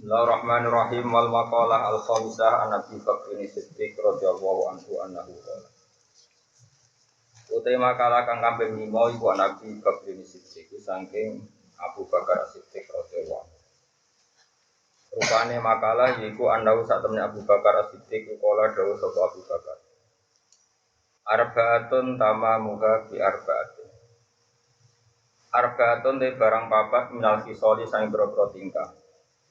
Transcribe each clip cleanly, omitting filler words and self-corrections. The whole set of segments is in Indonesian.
Bismillahirrahmanirrahim wal maqalah al khamisah an Abi Bakr Siddiq radhiyallahu anhu annahu qala. Utai makalah kang kaping 5 iku Nabi Bakr Siddiq saking Abu Bakar Siddiq radhiyallahu anhu. Rupane makalah yaiku andau sak temne Abu Bakar Siddiq kala dawuh sapa Abu Bakar. Arbaatun tamamuha bi arbaatin. Arbaatun te barang papat minal kisoli sang boro tingkah.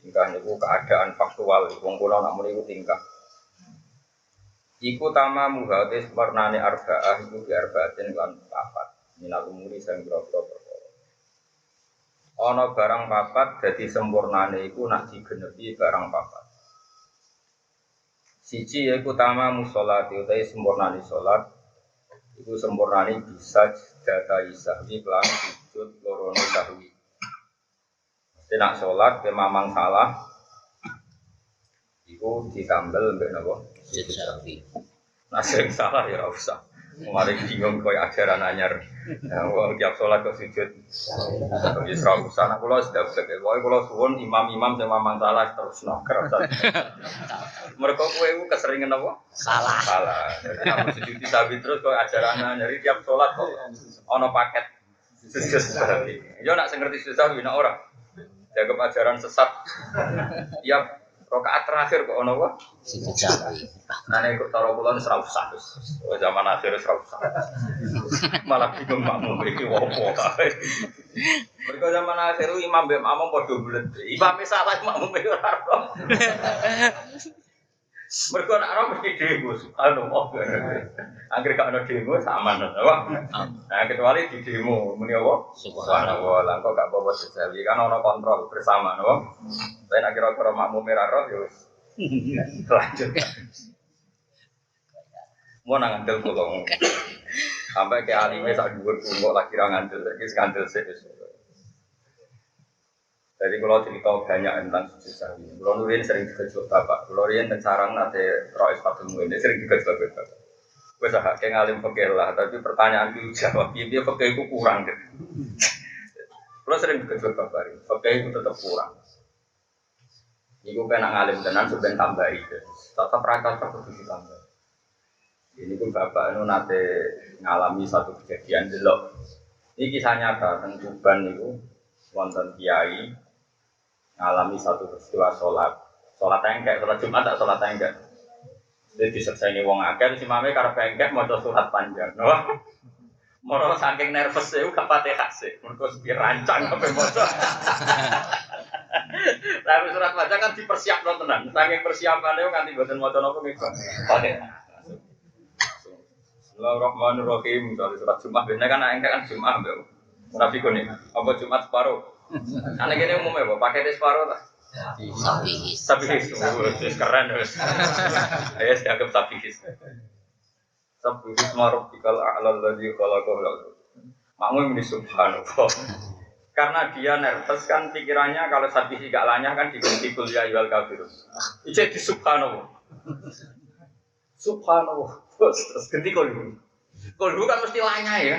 Tingkah niku keadaan faktual, wong kula nak muni iku tingkah. Iku tamamuha te warnane arbaah iku bi arbaatin lan papat. Minal umuri sang boro perkara. Ana barang papat dadi sempurnane iku nak digenepi barang papat. Siji yaiku tamamu salat, utawi sempurnane salat. Iku sempurnane bisa data isahwi kelan sujud lorono sahwi. Nak sholat ke mamang salah, iku ditambel mbek napa? Sujud sahwi. Nah sing salah ya ora usah. Mari bingung koyo ajaran anyar. Ya wong tiap sholat kok sujud. Wis ora usah. Nah kula sudah bener. Pokoke kula suwun imam-imam sing mamang salah terusno kerasa. Mergo kowe iku keseringan apa? Salah. Jadi kamu sujud sahwi terus kok ajaran anyar tiap sholat kok ana paket sujud sahwi. Yo nak sing ngerti sujud sahwi nak ora. Jaga ajaran sesat. Ya rakaat terakhir kok ono apa? Sujud sahwi. Ane kok taro kula wis ora usah wis. Zaman akhir wis ora usah. Malah bingung makmum iki opo kae. Mergo zaman akhir imam mbek makmum padha bulet. Imam salah makmum ora roh. Mergo nek ora mesti demo subhanallah. Angger gak ono demo aman apa? Nah kecuali di demo muni apa? Subhanallah. Lah kok gak bawa sesawi kan ono kontrol bersama no. Lain kira-kira makmum ora roh ya wis. Lanjut. Mau nang ngandel kula. Sampai ke alime sak dhuwur kok lagi ra ngandel iki skandal sik wis. Jadi kalau cerita banyak tentang sujud sahwi, kalau nurin sering digejot bapak, kalau nurin tentang sarang nanti rois patungmu ini sering digejot bapak. Gue sahak kayak ngalim fakir lah, tapi pertanyaan itu jawab dia fakir itu kurang deh. Kalau sering digejot bapak, fakir itu tetap kurang. Iku kena ngalim tenan sebenarnya tambah itu, tetap rata tetap ditambah. Ini pun bapak itu nanti ngalami satu kejadian delok. Ini kisah nyata tentang Tuban itu wonten kiai ngalami satu peristiwa sholat engkek, sholat Jumat tak sholat engkek. Jadi diselesaikan wong akeh, si mame karep engkek maca surat panjang. Moro saking nervous e gak Fatihah sih, mergo dirancang sampe maca. Tapi surat panjang kan dipersiapno tenan, saking persiapane nganti mboten maca napa nggih. Fatihah. Bismillahirrahmanirrahim. Kalau surat Jumat biasanya kan engkek kan Jumat mbak. Tapi kok nih, apa Jumat separuh? Anak ini umumnya apa? Pakai separuh tak? Sabihis. Sabihis, keren wes. Saya dianggap sabihis. Sabihis marobikal a'lal ladzi khalaqahu. Makmum ini subhanallah. Karena dia nervous kan pikirannya kalau sabihis gak lanyah kan diganti kuliah wal kafirun. Ijek di subhanallah. Subhanallah. Terus ganti kolbu. Kolbu kan mesti lanyah ya.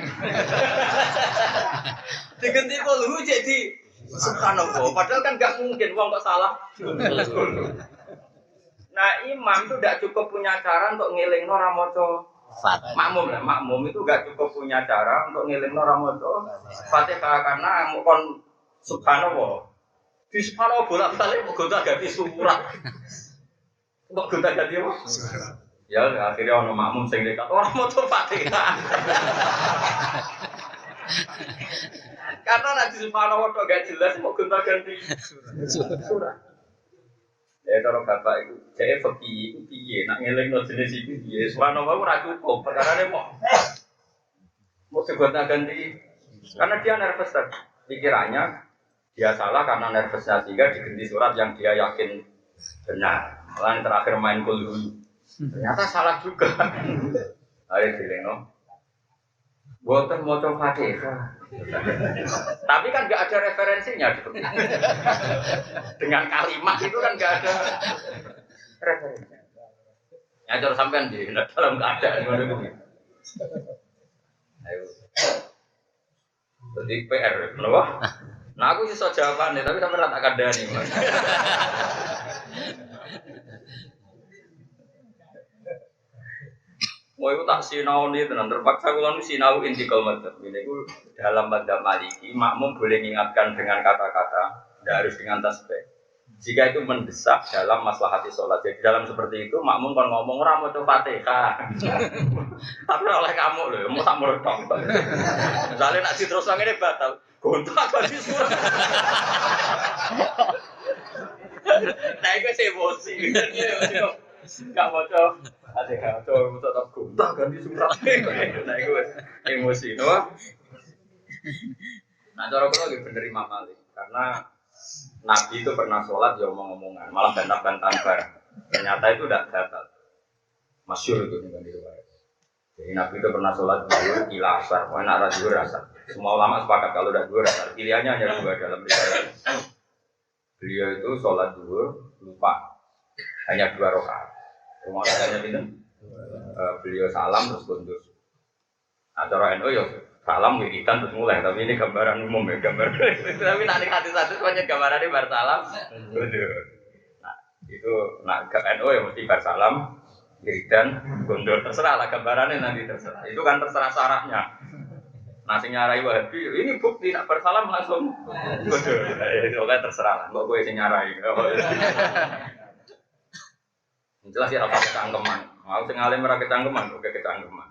Diganti kolbu jadi subhanallah, padahal kan gak mungkin, wong kok salah. Nah imam itu gak cukup punya cara untuk ngelingno ora maca makmum lah, makmum itu gak cukup punya cara untuk ngelingno ora maca Fatihah karena kon subhanallah. Di subhanallah bolak-balik kok gonta ganti surat. Kok gonta ganti apa? Ya akhirnya ono makmum sing dekat ora maca Fatihah. Karena nanti subhanallah kok gak jelas mau gonta-ganti surat. Ya kalau bapak itu jadi fakih itu piye nak ngelingno jenis itu piye subhanallah ora cukup perkarane mau gonta-ganti karena dia nervous tadi. Pikirannya dia salah karena nervousnya sehingga diganti surat yang dia yakin benar. Malah yang terakhir main kulhu ternyata salah juga. Ayo dilengno. Boten maca Fatihah. Tapi kan nggak ada referensinya gitu. Dengan kalimat itu kan nggak ada referensinya. Ya terus sampean di dalam keadaan ngono. Ayo. Jadi PR, kenapa? Nah aku sih so jawabannya, tapi sampean tak kandani. Mau itu tak sinau nih tenan terpaksa kalau nu sinau intikal madzhab. Ini itu dalam madzhab Maliki makmum boleh mengingatkan dengan kata-kata, tidak harus dengan tasbih. Jika itu mendesak dalam maslahati sholat. Jadi dalam seperti itu makmum kan ngomong ora maca Fatihah. Tapi oleh kamu loh, mau tak meretok. Misalnya nak terus ini batal, gontak kan disuruh. Nah itu emosi. Enggak maca Fatihah, coba tetap gontak ganti surat. Nah itu emosi, no? Nah cara kalau lagi bener Imam Malik karena Nabi itu pernah sholat ya omong-omongan, malah bantah-bantahan bareng. Ternyata itu tidak batal. Masyhur itu dengan riwayat. Jadi Nabi itu pernah sholat zuhur ila asar, pokoknya arah zuhur asar. Semua ulama sepakat kalau udah zuhur asar, pilihannya hanya dua dalam riwayat. Beliau itu sholat zuhur lupa, hanya 2 rakaat. Rumah tanya gitu, beliau salam terus kundur. Acara NU ya salam wiridan terus mulai, tapi ini gambaran umum ya gambar. Tapi nanti hati satu semuanya gambarannya bar salam kundur. Nah itu nak NU ya mesti bar salam wiridan kundur, terserah lah gambarannya nanti terserah. Itu kan terserah syaratnya. Nasi nyarai Wahabi, ini bukti nak bersalam langsung kundur. Oke terserah lah, kok gue sing nyarai. Jelas ya apa kecangkeman. Mau sing alim ora kecangkeman, oke kecangkeman.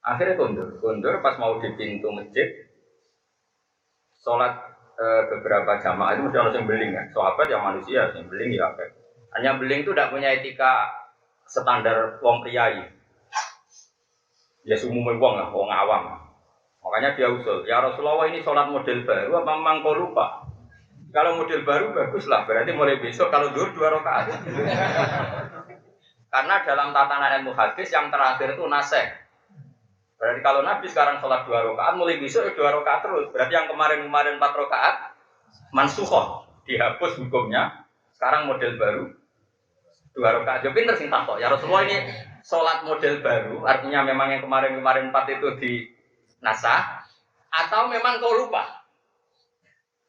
Akhirnya kundur pas mau di pintu masjid, sholat beberapa jamaah itu mesti harus yang beling kan. Sahabat yang manusia, yang beling ya apa? Hanya beling itu tidak punya etika standar wong priayi. Ya umumnya wong lah, wong awam. Makanya dia usul, ya Rasulullah ini sholat model baru, apa memang kau lupa? Kalau model baru bagus lah, berarti mulai besok kalau zuhur 2 rakaat. Karena dalam tatanan ilmu hadis yang terakhir itu naseh. Berarti kalau Nabi sekarang sholat 2 rakaat, mulai besok 2 rakaat terus. Berarti yang kemarin 4 rakaat mansukhoh, dihapus hukumnya. Sekarang model baru 2 rakaat. Jadi pinter sing takok. Ya Rasulullah ini sholat model baru, artinya memang yang kemarin 4 itu di nasah, atau memang kau lupa?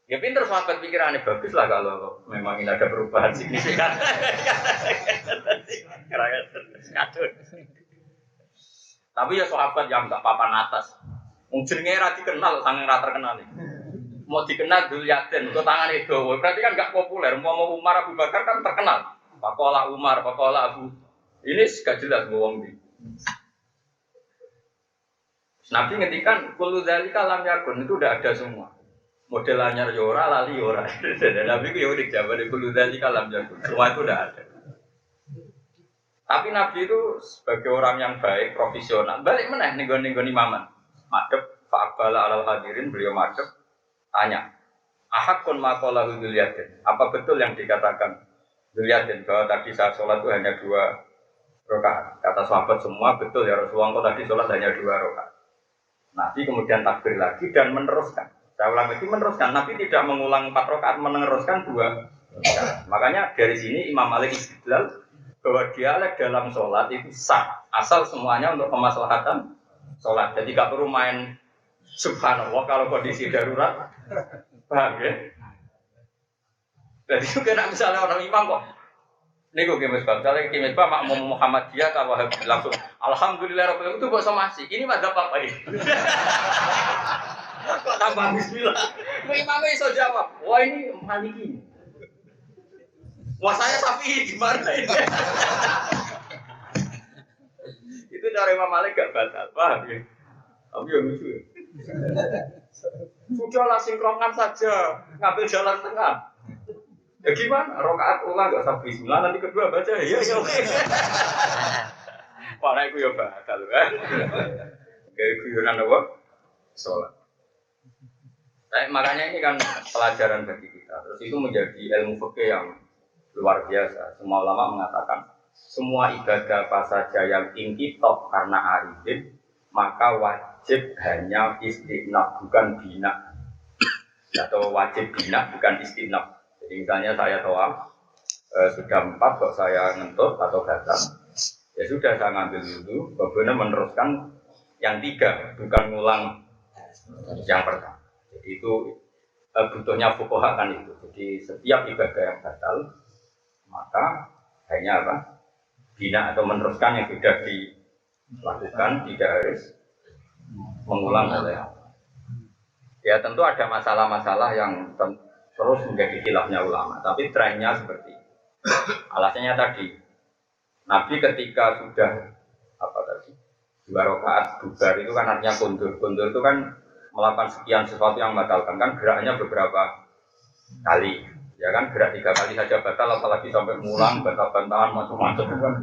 Ya pinter sahabat pikirannya bagus lah kalau memang ini ada perubahan signifikan. Tapi ya sahabat yang enggak papan atas. Jenenge ra dikenal sange ra terkenal. Mau dikenal dulu yaden, kok tangane dawa. Berarti kan enggak populer. Mau Umar Abu Bakar kan terkenal. Pakola Umar, pakola Abu. Ini gak jelas wong iki. Nabi ngendikan kullu dzalika lam yakun, itu udah ada semua. Model anyar yora, lali yora. Nabi itu ya udah jawab dari kullu dzalika lam yakun. Semua itu udah ada. Tapi Nabi itu sebagai orang yang baik, profesional. Balik meneh ning-ning imaman. Madhep fa'abala alal hadirin, beliau madhep tanya. Ahakun maqalahu dzulyatin. Apa betul yang dikatakan dzulyatin bahwa tadi saat sholat itu hanya 2 rakaat? Kata sahabat semua betul ya Rasulullah, kok tadi sholat hanya 2 rakaat. Nabi kemudian takbir lagi dan meneruskan. Saya ulang itu meneruskan. Nabi tidak mengulang 4 rakaat, meneruskan 2 rakaat. Makanya dari sini Imam Malik istidlal bahwa dialek dalam sholat itu sah. Asal semuanya untuk kemaslahatan sholat. Jadi gak perlu main subhanallah kalau kondisi darurat. Paham ya? Jadi juga misalnya orang imam kok ini kok Kimis Bang, misalnya Kimis Bang makmum Muhammadiyah atau Wahabi langsung Alhamdulillah Rabbil Alamin itu kok sama sih, ini madzhab apa ini? Kok tambah bismillah? Imamnya iso jawab, wah ini Maliki. Wah saya Syafi'i gimana ini? Itu cara Imam Malik gak batal, paham ya? Tapi yang lucu ya. Sudahlah sinkronkan saja, ngambil jalan tengah. Ya gimana? Rakaat ulang gak usah bismillah, nanti kedua baca ya oke. Para iku ya batal kan. Kayak guyonan apa? Salat. Nah, makanya ini kan pelajaran bagi kita. Terus itu menjadi ilmu fikih yang luar biasa. Semua ulama mengatakan semua ibadah apa saja yang inkitab karena arifin, maka wajib hanya istinaf bukan bina. Atau wajib bina bukan istinaf. Jadi misalnya saya tawaf sudah 4 kok saya ngentut atau gatal, ya sudah saya ngambil dulu, kemudian meneruskan yang 3, bukan ngulang yang pertama. Jadi itu butuhnya fuqaha kan itu. Jadi setiap ibadah yang batal maka hanya apa? bina atau meneruskan yang sudah dilakukan, tidak harus mengulang oleh. Ya tentu ada masalah-masalah yang terus menjadi khilafnya ulama, tapi trennya seperti itu. Alasannya tadi, Nabi ketika sudah apa tadi 2 rakaat bubar itu kan artinya kundur itu kan melakukan sekian sesuatu yang membatalkan kan geraknya beberapa kali, ya kan gerak 3 kali saja batal, apalagi sampai mulang bantal-bantalan macam-macam kan.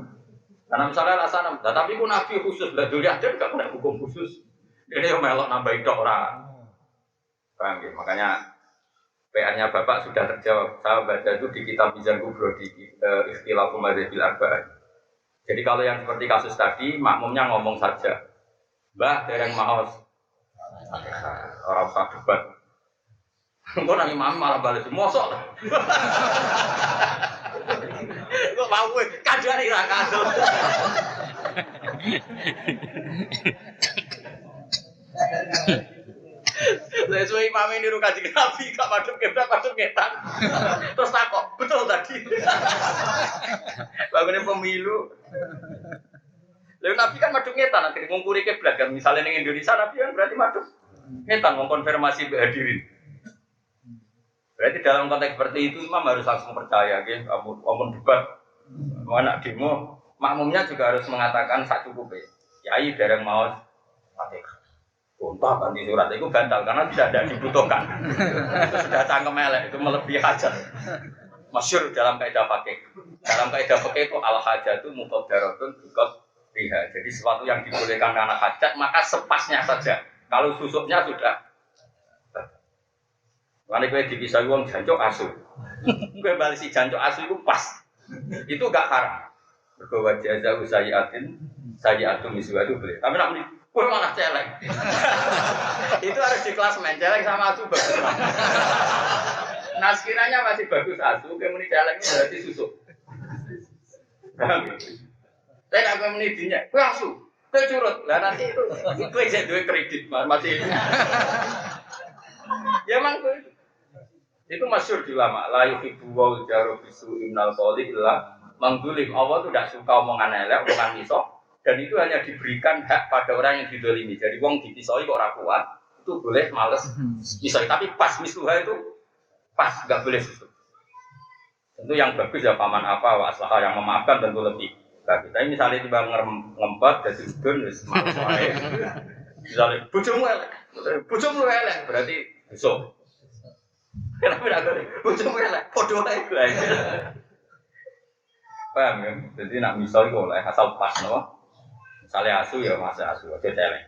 Karena misalnya alasan, tapi aku Nabi khusus belajar aja nggak kena hukum khusus. Ini yang melok nambahin dok orang. Paham ya? Makanya PR-nya Bapak sudah terjawab. Saya baca itu di kitab Mizan Kubro di Ikhtilaful Madzhabil Arba'ah. Jadi kalau yang seperti kasus tadi, makmumnya ngomong saja, Mbah dereng maos, orang usah debat. Kok nang imam malah balik mosok. Kok mau kajian ira kadon. Saya suwe imam ini niru Kanjeng Nabi, gak madhep kiblat madhep ngetan. Terus takok, betul tadi. Bangune pemilu. Lalu Nabi kan madhep ngetan, akhirnya ngungkuri kiblat kan. Misalnya ning Indonesia Nabi kan berarti madhep ngetan mengkonfirmasi hadirin. Berarti dalam konteks seperti itu imam harus langsung percaya, gitu. Amun debat, anak demo, makmumnya juga harus mengatakan sak cukupe. Yai dereng maos Fatihah. Sumpah ganti surat itu bantal karena tidak dibutuhkan. Itu sudah cangkem elek, itu melebihi hajat. Masyhur dalam kaidah fikih. Dalam kaidah fikih itu al hajat itu muqaddaratun biha. Jadi sesuatu yang dibolehkan karena hajat maka sepasnya saja. Kalau susuknya sudah. Karena kowe dipisah wong jancuk asu. Kowe bali si jancuk asu itu pas. Itu enggak haram. Mergo wajah jauh sayiatun miswadu boleh. Tapi nak kowe malah celeng. Itu harus di kelas main celeng sama asu bagus. Nah sekiranya masih bagus asu, kemudian celengnya berarti susuk. Saya nggak mau menidinya, kowe asu, kowe curut. Lah nanti itu saya duit kredit masih. Ya emang itu masyhur di ulama. La yuhibbu wal jaru bisu innal qawli illa mangdulim. Allah tuh tidak suka omongan elek, omongan misok. Dan itu hanya diberikan hak pada orang yang didolimi. Jadi wong dipisoi kok ora kuat, itu boleh males pisoi. Tapi pas misluha itu pas, nggak boleh susut. Tentu yang bagus ya paman apa, wa aslaha yang memaafkan tentu lebih bagus. Tapi misalnya tiba ngempet, jadi udun, males wae. Misalnya bojomu elek, berarti besok. Kenapa tidak boleh? Bojomu elek, podo wae. Paham ya? Jadi nak misoi kok oleh asal pas, no? Misalnya asu ya masa asu, aja celeng.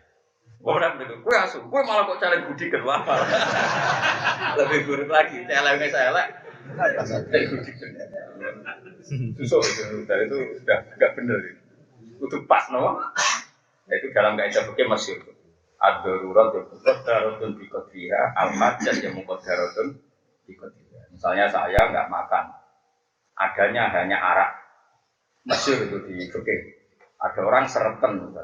Orang begitu, kue asu, kue malah kok celeng budi kedua. Lebih buruk lagi, celengnya celeng. Susuk itu sudah nggak benar. Itu pas, no? Itu dalam kaidah fikih masyhur. Ad-darurat ya muqaddaratun bi qadriha, al-majaz ya muqaddaratun bi qadriha. Misalnya saya nggak makan, adanya hanya arak. Masyhur itu di fikih. Ada orang seretan,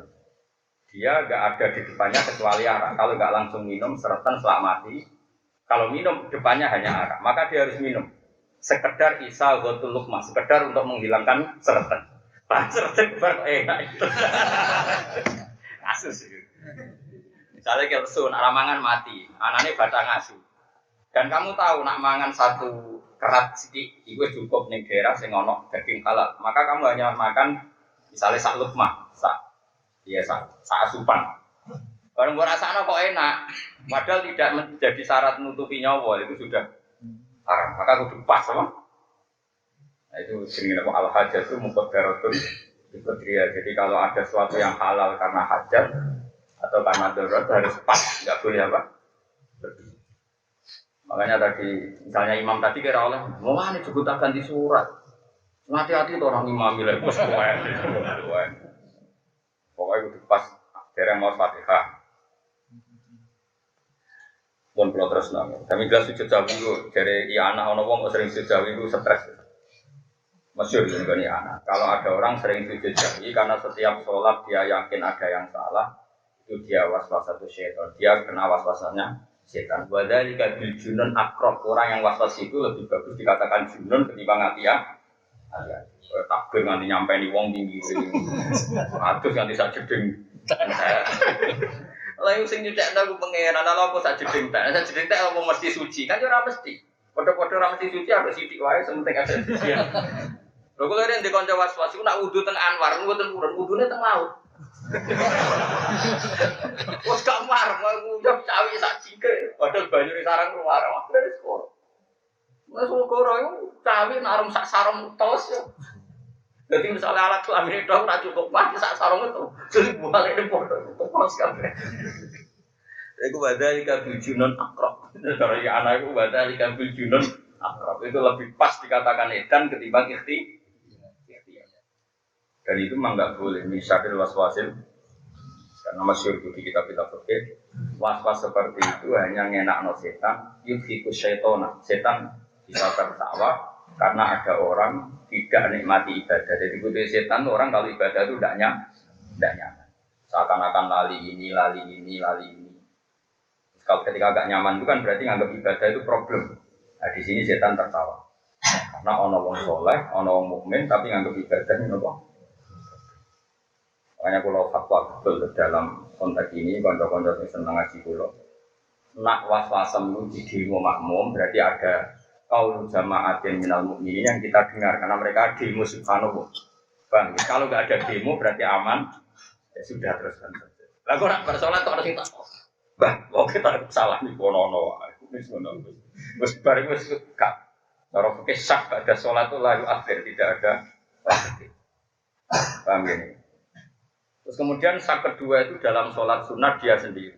dia nggak ada di depannya kecuali arak. Kalau nggak langsung minum, seretan selak mati. Kalau minum depannya hanya arak, maka dia harus minum. Sekedar isa ghatul luqmah, sekedar untuk menghilangkan seretan. Seretan enak itu. Kasus itu. Misalnya kelsun, aramangan mati, anaknya batang asu. Dan kamu tahu nak mangan satu kerat sidik, itu cukup nih daerah sing ono daging halal. Maka kamu hanya makan misalnya sak lukmah, sak asupan. Kalau buat rasanya kok enak, padahal tidak menjadi syarat menutupi nyawa itu sudah haram. Maka kudu pas, sama. Nah itu jenis al hajat itu muqaddaratun bi qadriha. Jadi kalau ada sesuatu yang halal karena hajat atau karena darurat harus pas, nggak boleh apa? Makanya tadi, misalnya imam tadi kira oleh, mau nih sebut ganti surat. Hati-hati tuh orang imam bilang, pokoknya itu pas, dereng mau Fatihah. Pun kalau terus nang, kami jelas sujud jauh itu dari anak orang wong sering sujud jauh itu stres. Masyhur juga nih anak. Kalau ada orang sering sujud jauh, karena setiap sholat dia yakin ada yang salah, itu dia waswas satu syaitan, dia kena waswasannya setan. Wadhalika bil junun akrab, orang yang waswas itu lebih bagus dikatakan junun ketimbang atia. Takbir nganti nyampeni wong tinggi. Atus nganti sak jeding. Lah sing nyucekno ku pangeran ala apa sak jeding tak. Sak jeding tak apa mesti suci? Kan ora mesti. Padha-padha ora mesti suci ada sithik wae sementing ada suci. Lho kok leren di kanca was-was iku nak wudu teng Anwar, mboten purun wudune teng laut. Wes gak mar, ngunyah cawi sak jike. Padahal banyune sarang keluar. Wah, wis kok. Wes kok iku cawi nak arum sak sarung tos yo. Jadi misalnya alat kelamin itu nak cukup mati sak sarung itu, jadi balik di foto terus kabeh. Iku badai kabil junon akrab. Dari anak iku badai kabil junon akrab itu lebih pas dikatakan edan ketimbang ikhti. Dan itu memang nggak boleh misalnya waswasil karena masyhur di kitab-kitab fikih waswas seperti itu hanya ngenakno setan, yudhikus syaitona. Setan bisa tertawa karena ada orang tidak nikmati ibadah. Jadi butuh setan orang kalau ibadah itu tidak nyaman. Seakan-akan lali ini. Kalau ketika agak nyaman itu kan berarti nganggap ibadah itu problem. Nah di sini setan tertawa. Karena ono wong soleh, ono wong mukmin tapi nganggap ibadah ini apa? Makanya kalau fatwa betul dalam konteks ini, konco-konco yang senang ngaji kulo, nak was-wasem itu di demo makmum berarti ada qaul jama'atin minal mu'minin yang kita dengar karena mereka demo subhanallah. Bang, kalau enggak ada demo berarti aman. Ya sudah teruskan saja. Lah kok nak bersolat kok harus kita. Bang, kok kita salah nih kono-kono. Wis bareng wis gak. Cara fikih sah ada salat itu lalu akhir tidak ada. Paham gini. Terus kemudian sak kedua itu dalam salat sunat dia sendiri.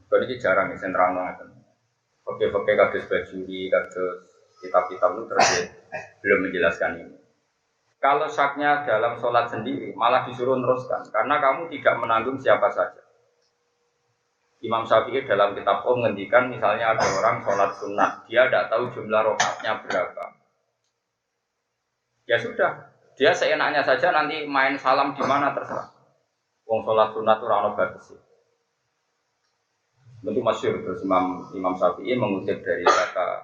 Ini jarang ya sentrang banget. Oke, kados bajuri, kados kitab-kitab itu terus belum menjelaskan ini. Kalau saknya dalam sholat sendiri, malah disuruh teruskan, karena kamu tidak menanggung siapa saja. Imam Syafi'i dalam kitab menghentikan, misalnya ada orang sholat sunat, dia tidak tahu jumlah rakaatnya berapa. Ya sudah, dia seenaknya saja nanti main salam di mana terserah. Wong sholat sunat itu rano batas. Tentu masyhur terus Imam Syafi'i mengutip dari kata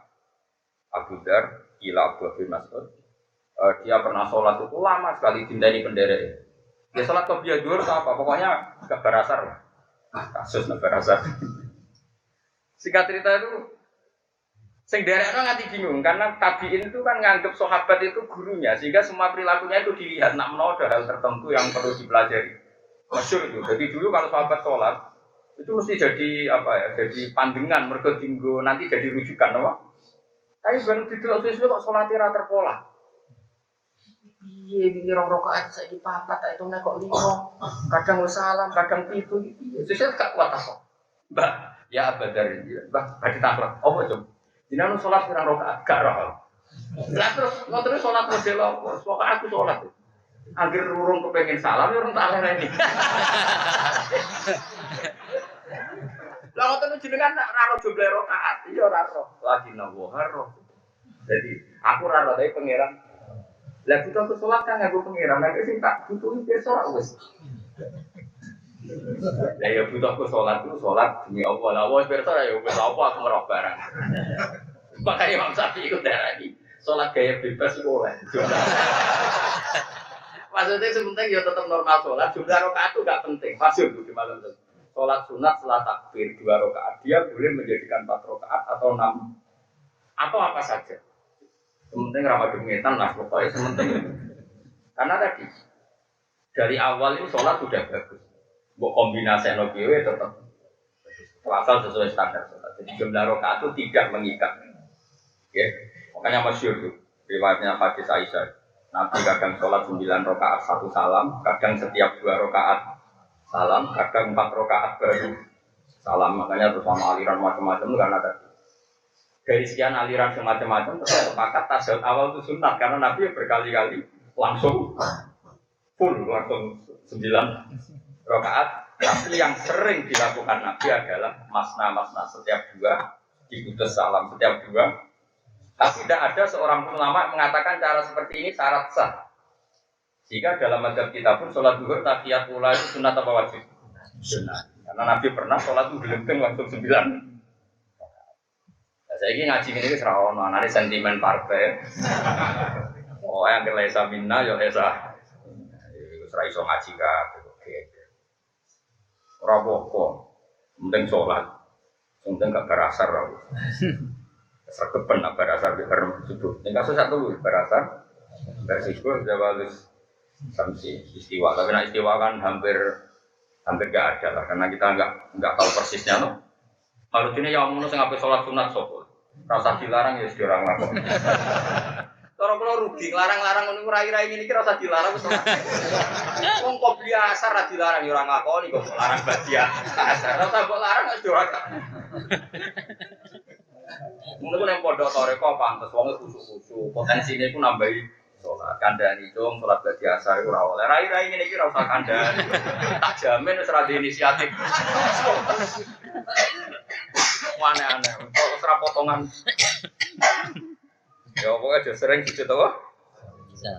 Abu Dar, ila Abu Mas'ud. Dia pernah sholat itu lama sekali dindani penderek. Dia sholat qobliyah dhuhur atau apa? Pokoknya gak berasar lah. Kasus gak berasar. Singkat cerita itu, sing derekno nganti bingung karena tabiin itu kan nganggep sahabat itu gurunya, sehingga semua perilakunya itu dilihat. Nak menawa ada hal tertentu yang perlu dipelajari. Masyhur itu. Jadi dulu kalau sahabat sholat itu mesti jadi apa ya? Jadi pandangan mergo dinggo nanti jadi rujukan, apa? Tapi baru didelok sesuatu kok salate ra terpola. Piye iki rong rakaat saiki papat tak itu kok 5. Kadang salam, kadang 7 iki. Sesuk gak kuat apa. Mbak, ya Badar iki. Mbak, badhe taklek. Apa, Cung? Jenengan salat pirang rakaat gak roh. Lah terus ngoten salat model apa? Pokoke aku salat. Anggere urung kepengin salam ya urung tak lereni. Lah ngoten jenengan ra ro jumlah rakaat, iya ora ro. Lagi nawa ro. Jadi aku ora ro tapi pangeran. Lah butuh ke salat kan nganggo pangeran, nek sing tak butuhi pirsa ora wis. Lah ya butuh ke salat itu salat demi Allah. Lah wis pirsa ya wis apa aku merok barang. Makanya Imam Syafi'i itu darani salat gaya bebas iku oleh. Maksudnya sebenarnya ya tetap normal sholat, jumlah rakaat itu gak penting. Masyhur di malam itu. Sholat sunat setelah takbir 2 rakaat, dia boleh menjadikan 4 rakaat atau 6 atau apa saja. Sementing ramah dengetan lah pokoknya sementing. Karena tadi dari awal itu sholat sudah bagus. Buat kombinasi NOBW tetap asal sesuai standar sholat. Jadi jumlah rakaat itu tidak mengikat. Ya, makanya masyhur itu riwayatnya Hadis Aisyah. Nabi kadang sholat 9 rakaat 1 salam, kadang setiap 2 rakaat salam, kadang 4 rakaat baru salam. Makanya terus sama aliran macam-macam itu karena tadi dari sekian aliran semacam-macam terus sepakat tasyahud awal itu sunat karena Nabi berkali-kali langsung full langsung 9 rakaat. Tapi yang sering dilakukan Nabi adalah masna setiap 2 diputus salam setiap 2. Tapi tidak ada seorang ulama mengatakan cara seperti ini syarat sah. Jika dalam mazhab kita pun sholat zuhur tahiyat ula itu sunat apa wajib? Sunat. Karena Nabi pernah sholat itu gelenteng langsung 9. Nah, saya ini ngaji ini serawan, nanti sentimen partai. Oh, yang kelesa minna yo esa. Wis ra iso ngaji kabeh. Ora apa-apa. Penting sholat. Penting gak berasar aku. Sergepen nak berasar di bareng subuh. Ini kasus satu berasar. Bersikuh jawalus samsi istiwa. Tapi nak istiwa kan hampir gak ada lah. Karena kita nggak tahu persisnya no. Kalau ini yang mau ngapain sholat sunat sopo. Rasa dilarang ya sudah orang lakon. Kalau rugi larang-larang ini rai-rai ini kira rasa dilarang betul. Wong kok biasa ra dilarang orang lakon kok larang badia. Rasa kok larang wis ora. Mungkin yang pondok toreko pantes wong khusuk-khusuk. Potensine iku nambahi sholat kandhani dong sholat biasa iku ora oleh. Rai-rai ini kira usah kandhani. Tak jamin wis ra di inisiatif. Aneh-aneh, kok serap potongan. Ya pokoknya aja sering sujud apa? Bisa.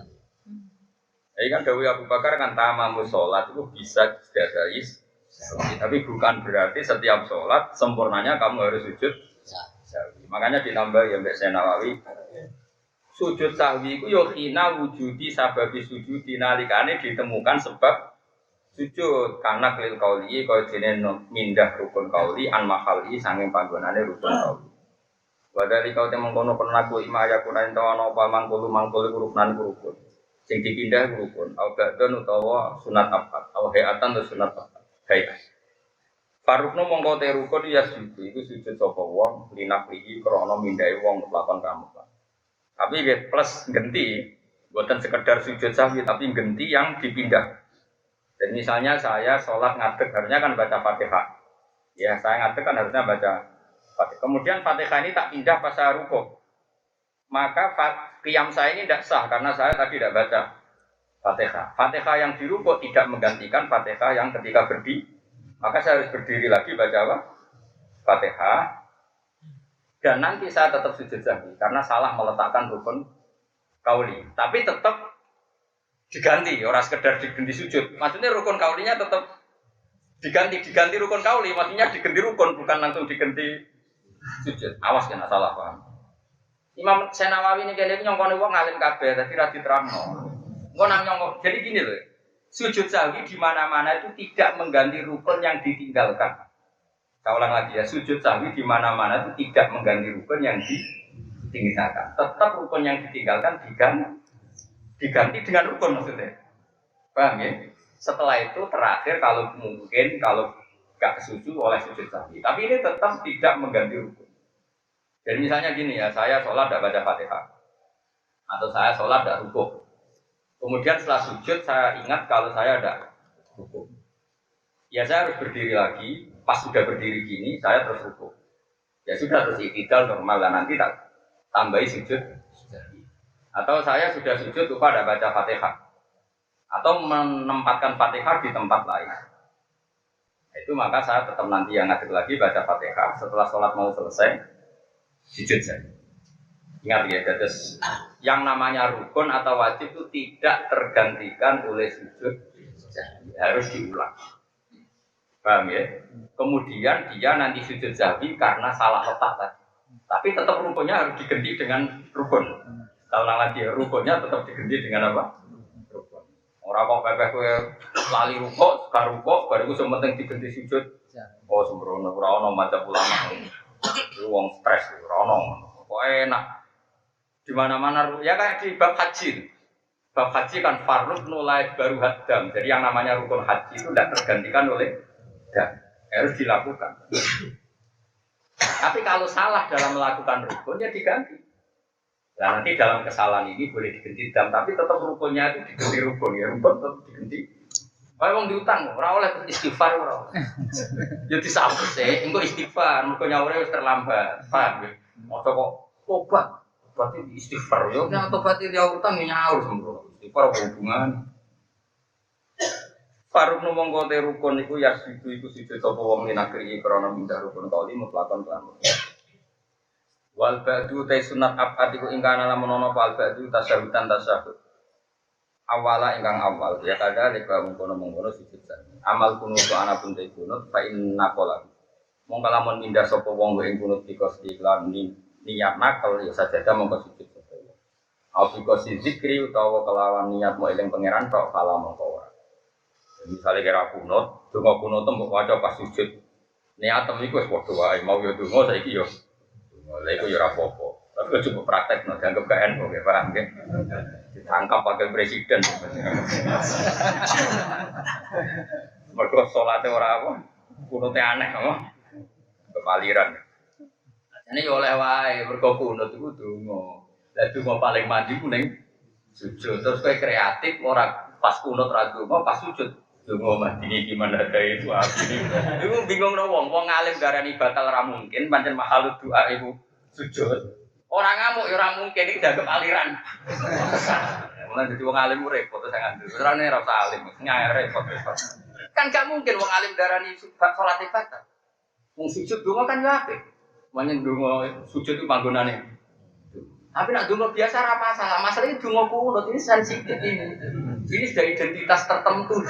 Ini kan Dawi Abu Bakar kan tamamu sholat itu bisa diadai, tapi bukan berarti setiap sholat sempurnanya kamu harus sujud sahwi. Makanya ditambah ya Mbak Senawawi, sujud sahwi itu yohina wujudi sababi sujud dinalikane ditemukan sebab sujud karena kelil kauli kau jenis mindah rukun kauli an mahali sanging panggonane rukun kauli. Wadali kau temong kono penaku imaya kunain tawa nopa mangkulu ruknan rukun. Sing dipindah rukun. Au badon utawa sunat apa? Au hayatan atau sunat apa? Hayat. Farukno mongko te rukun ya sujud. Iku sujud sapa wong linaklihi krana mindhahi wong lakon kamu. Tapi plus genti, bukan sekedar sujud sahwi tapi genti yang dipindah. Dan misalnya saya sholat ngadeg harusnya kan baca Fatihah. Ya saya ngadeg kan harusnya baca Fatihah. Kemudian Fatihah ini tak pindah pas saya rukuk. Maka qiyam saya ini tidak sah karena saya tadi tidak baca Fatihah. Fatihah yang dirukuk tidak menggantikan Fatihah yang ketika berdiri. Maka saya harus berdiri lagi baca apa? Fatihah. Dan nanti saya tetap sujud sahwi karena salah meletakkan rukun kauli. Tapi tetap diganti, orang sekedar diganti sujud. Maksudnya rukun kaulinya tetap diganti rukun kauli. Maksudnya diganti rukun, bukan langsung diganti sujud. Awas kena salah paham. Imam Senawawi ini kayaknya nyongkone wong ngalim kabeh, tapi ra diterangno. Engko nang nyongkon. Jadi gini loh. Sujud sahwi di mana-mana itu tidak mengganti rukun yang ditinggalkan. Saya ulang lagi ya, sujud sahwi di mana-mana itu tidak mengganti rukun yang ditinggalkan. Tetap rukun yang ditinggalkan diganti dengan rukun maksudnya. Paham ya? Setelah itu terakhir kalau mungkin kalau gak kesusu oleh sujud sahwi. Tapi ini tetap tidak mengganti rukun. Jadi misalnya gini ya, saya sholat tidak baca Fatihah. Atau saya sholat tidak rukuk. Kemudian setelah sujud saya ingat kalau saya tidak rukuk. Ya saya harus berdiri lagi, pas sudah berdiri gini saya terus rukuk. Ya sudah terus iktidal normal dan nanti tak tambahi sujud. Atau saya sudah sujud lupa tidak baca Fatihah. Atau menempatkan Fatihah di tempat lain. Itu maka saya tetap nanti yang ngadeg lagi baca Fatihah. Setelah sholat mau selesai, sujud saja. Ingat ya, terus yang namanya rukun atau wajib itu tidak tergantikan oleh sujud, harus diulang. Paham ya? Kemudian dia nanti sujud sahwi karena salah letak tadi. Tapi tetap rukunnya harus diganti dengan rukun. Kalau lagi rukunnya tetap diganti dengan apa? Rukun. Orang kok pepeh kowe lali rukuk, sekarang rukuk, baru itu penting diganti sujud. Oh sembrono, ora ono macam ulama. Itu wong stres, ora ono. Kok enak. Di mana-mana ya kayak di bab haji. Bab haji kan farud nulai baru hadam. Jadi yang namanya rukun haji itu tidak tergantikan oleh dam. Harus dilakukan. Tapi kalau salah dalam melakukan rukun ya diganti. Nah nanti dalam kesalahan ini boleh diganti dam, tapi tetap rukunnya itu diganti rukun ya. Rukun tetap diganti. Kalau orang diutang, orang oleh istighfar orang. Ya disambut sih, engkau istighfar, engkau nyawa wis terlambat. Paham ya? Mau kok obat. Berarti istighfar, yo nek tobat iki utang nyaur sembrono. Istighfar hubungan. Faruk nomong kote rukun iku ya iku sujud sapa wong minakri krana mindah rukun kauli mutlakon kan. Wal ba'du ta sunat abad iku ingkang ana menono wal ba'du tasawutan tasawuf. Awala ingkang awal ya kada leka mengkono sujud san. Amal kunut ana pun te kunut fa inna qala. Mong kalamun mindah sapa wong ing kunut dikos iklan niat nakal ya sajadah mongko sujud. Afika si zikri utawa kelawan niat mau eling pangeran tok kala mongko ora. Misale kira kunut, donga kunut mbok waca pas sujud. Niatem iku wis padha wae, mau yo donga saiki yo. Lha iku yo ora apa-apa. Tapi kok coba praktek no dianggap gak NU nggih, paham nggih. Ditangkap wakil presiden. Mergo salate ora apa, kunute aneh apa. Kepaliran. Ini oleh wae mergo kunut iku donga. Lah donga paling mandi ku ning sujud. Terus kowe kreatif ora pas kunut ra donga, pas sujud donga mandi gimana ada itu arti. Iku bingung no wong alim darani batal ra mungkin pancen makhluk doa iku sujud. Orang ngamuk ya orang mungkin iki dianggap aliran. Mulane dadi wong alim repot sing ngandel. Terane ora usah alim, nyai repot. Kan gak mungkin wong alim darani salat ibadah. Wong sujud donga kan yo apik. Manyen donga sujud itu panggonane. Tapi nak donga biasa ora masalah. Masalah iki donga kunut ini sensitif ini. Ini sudah identitas tertentu.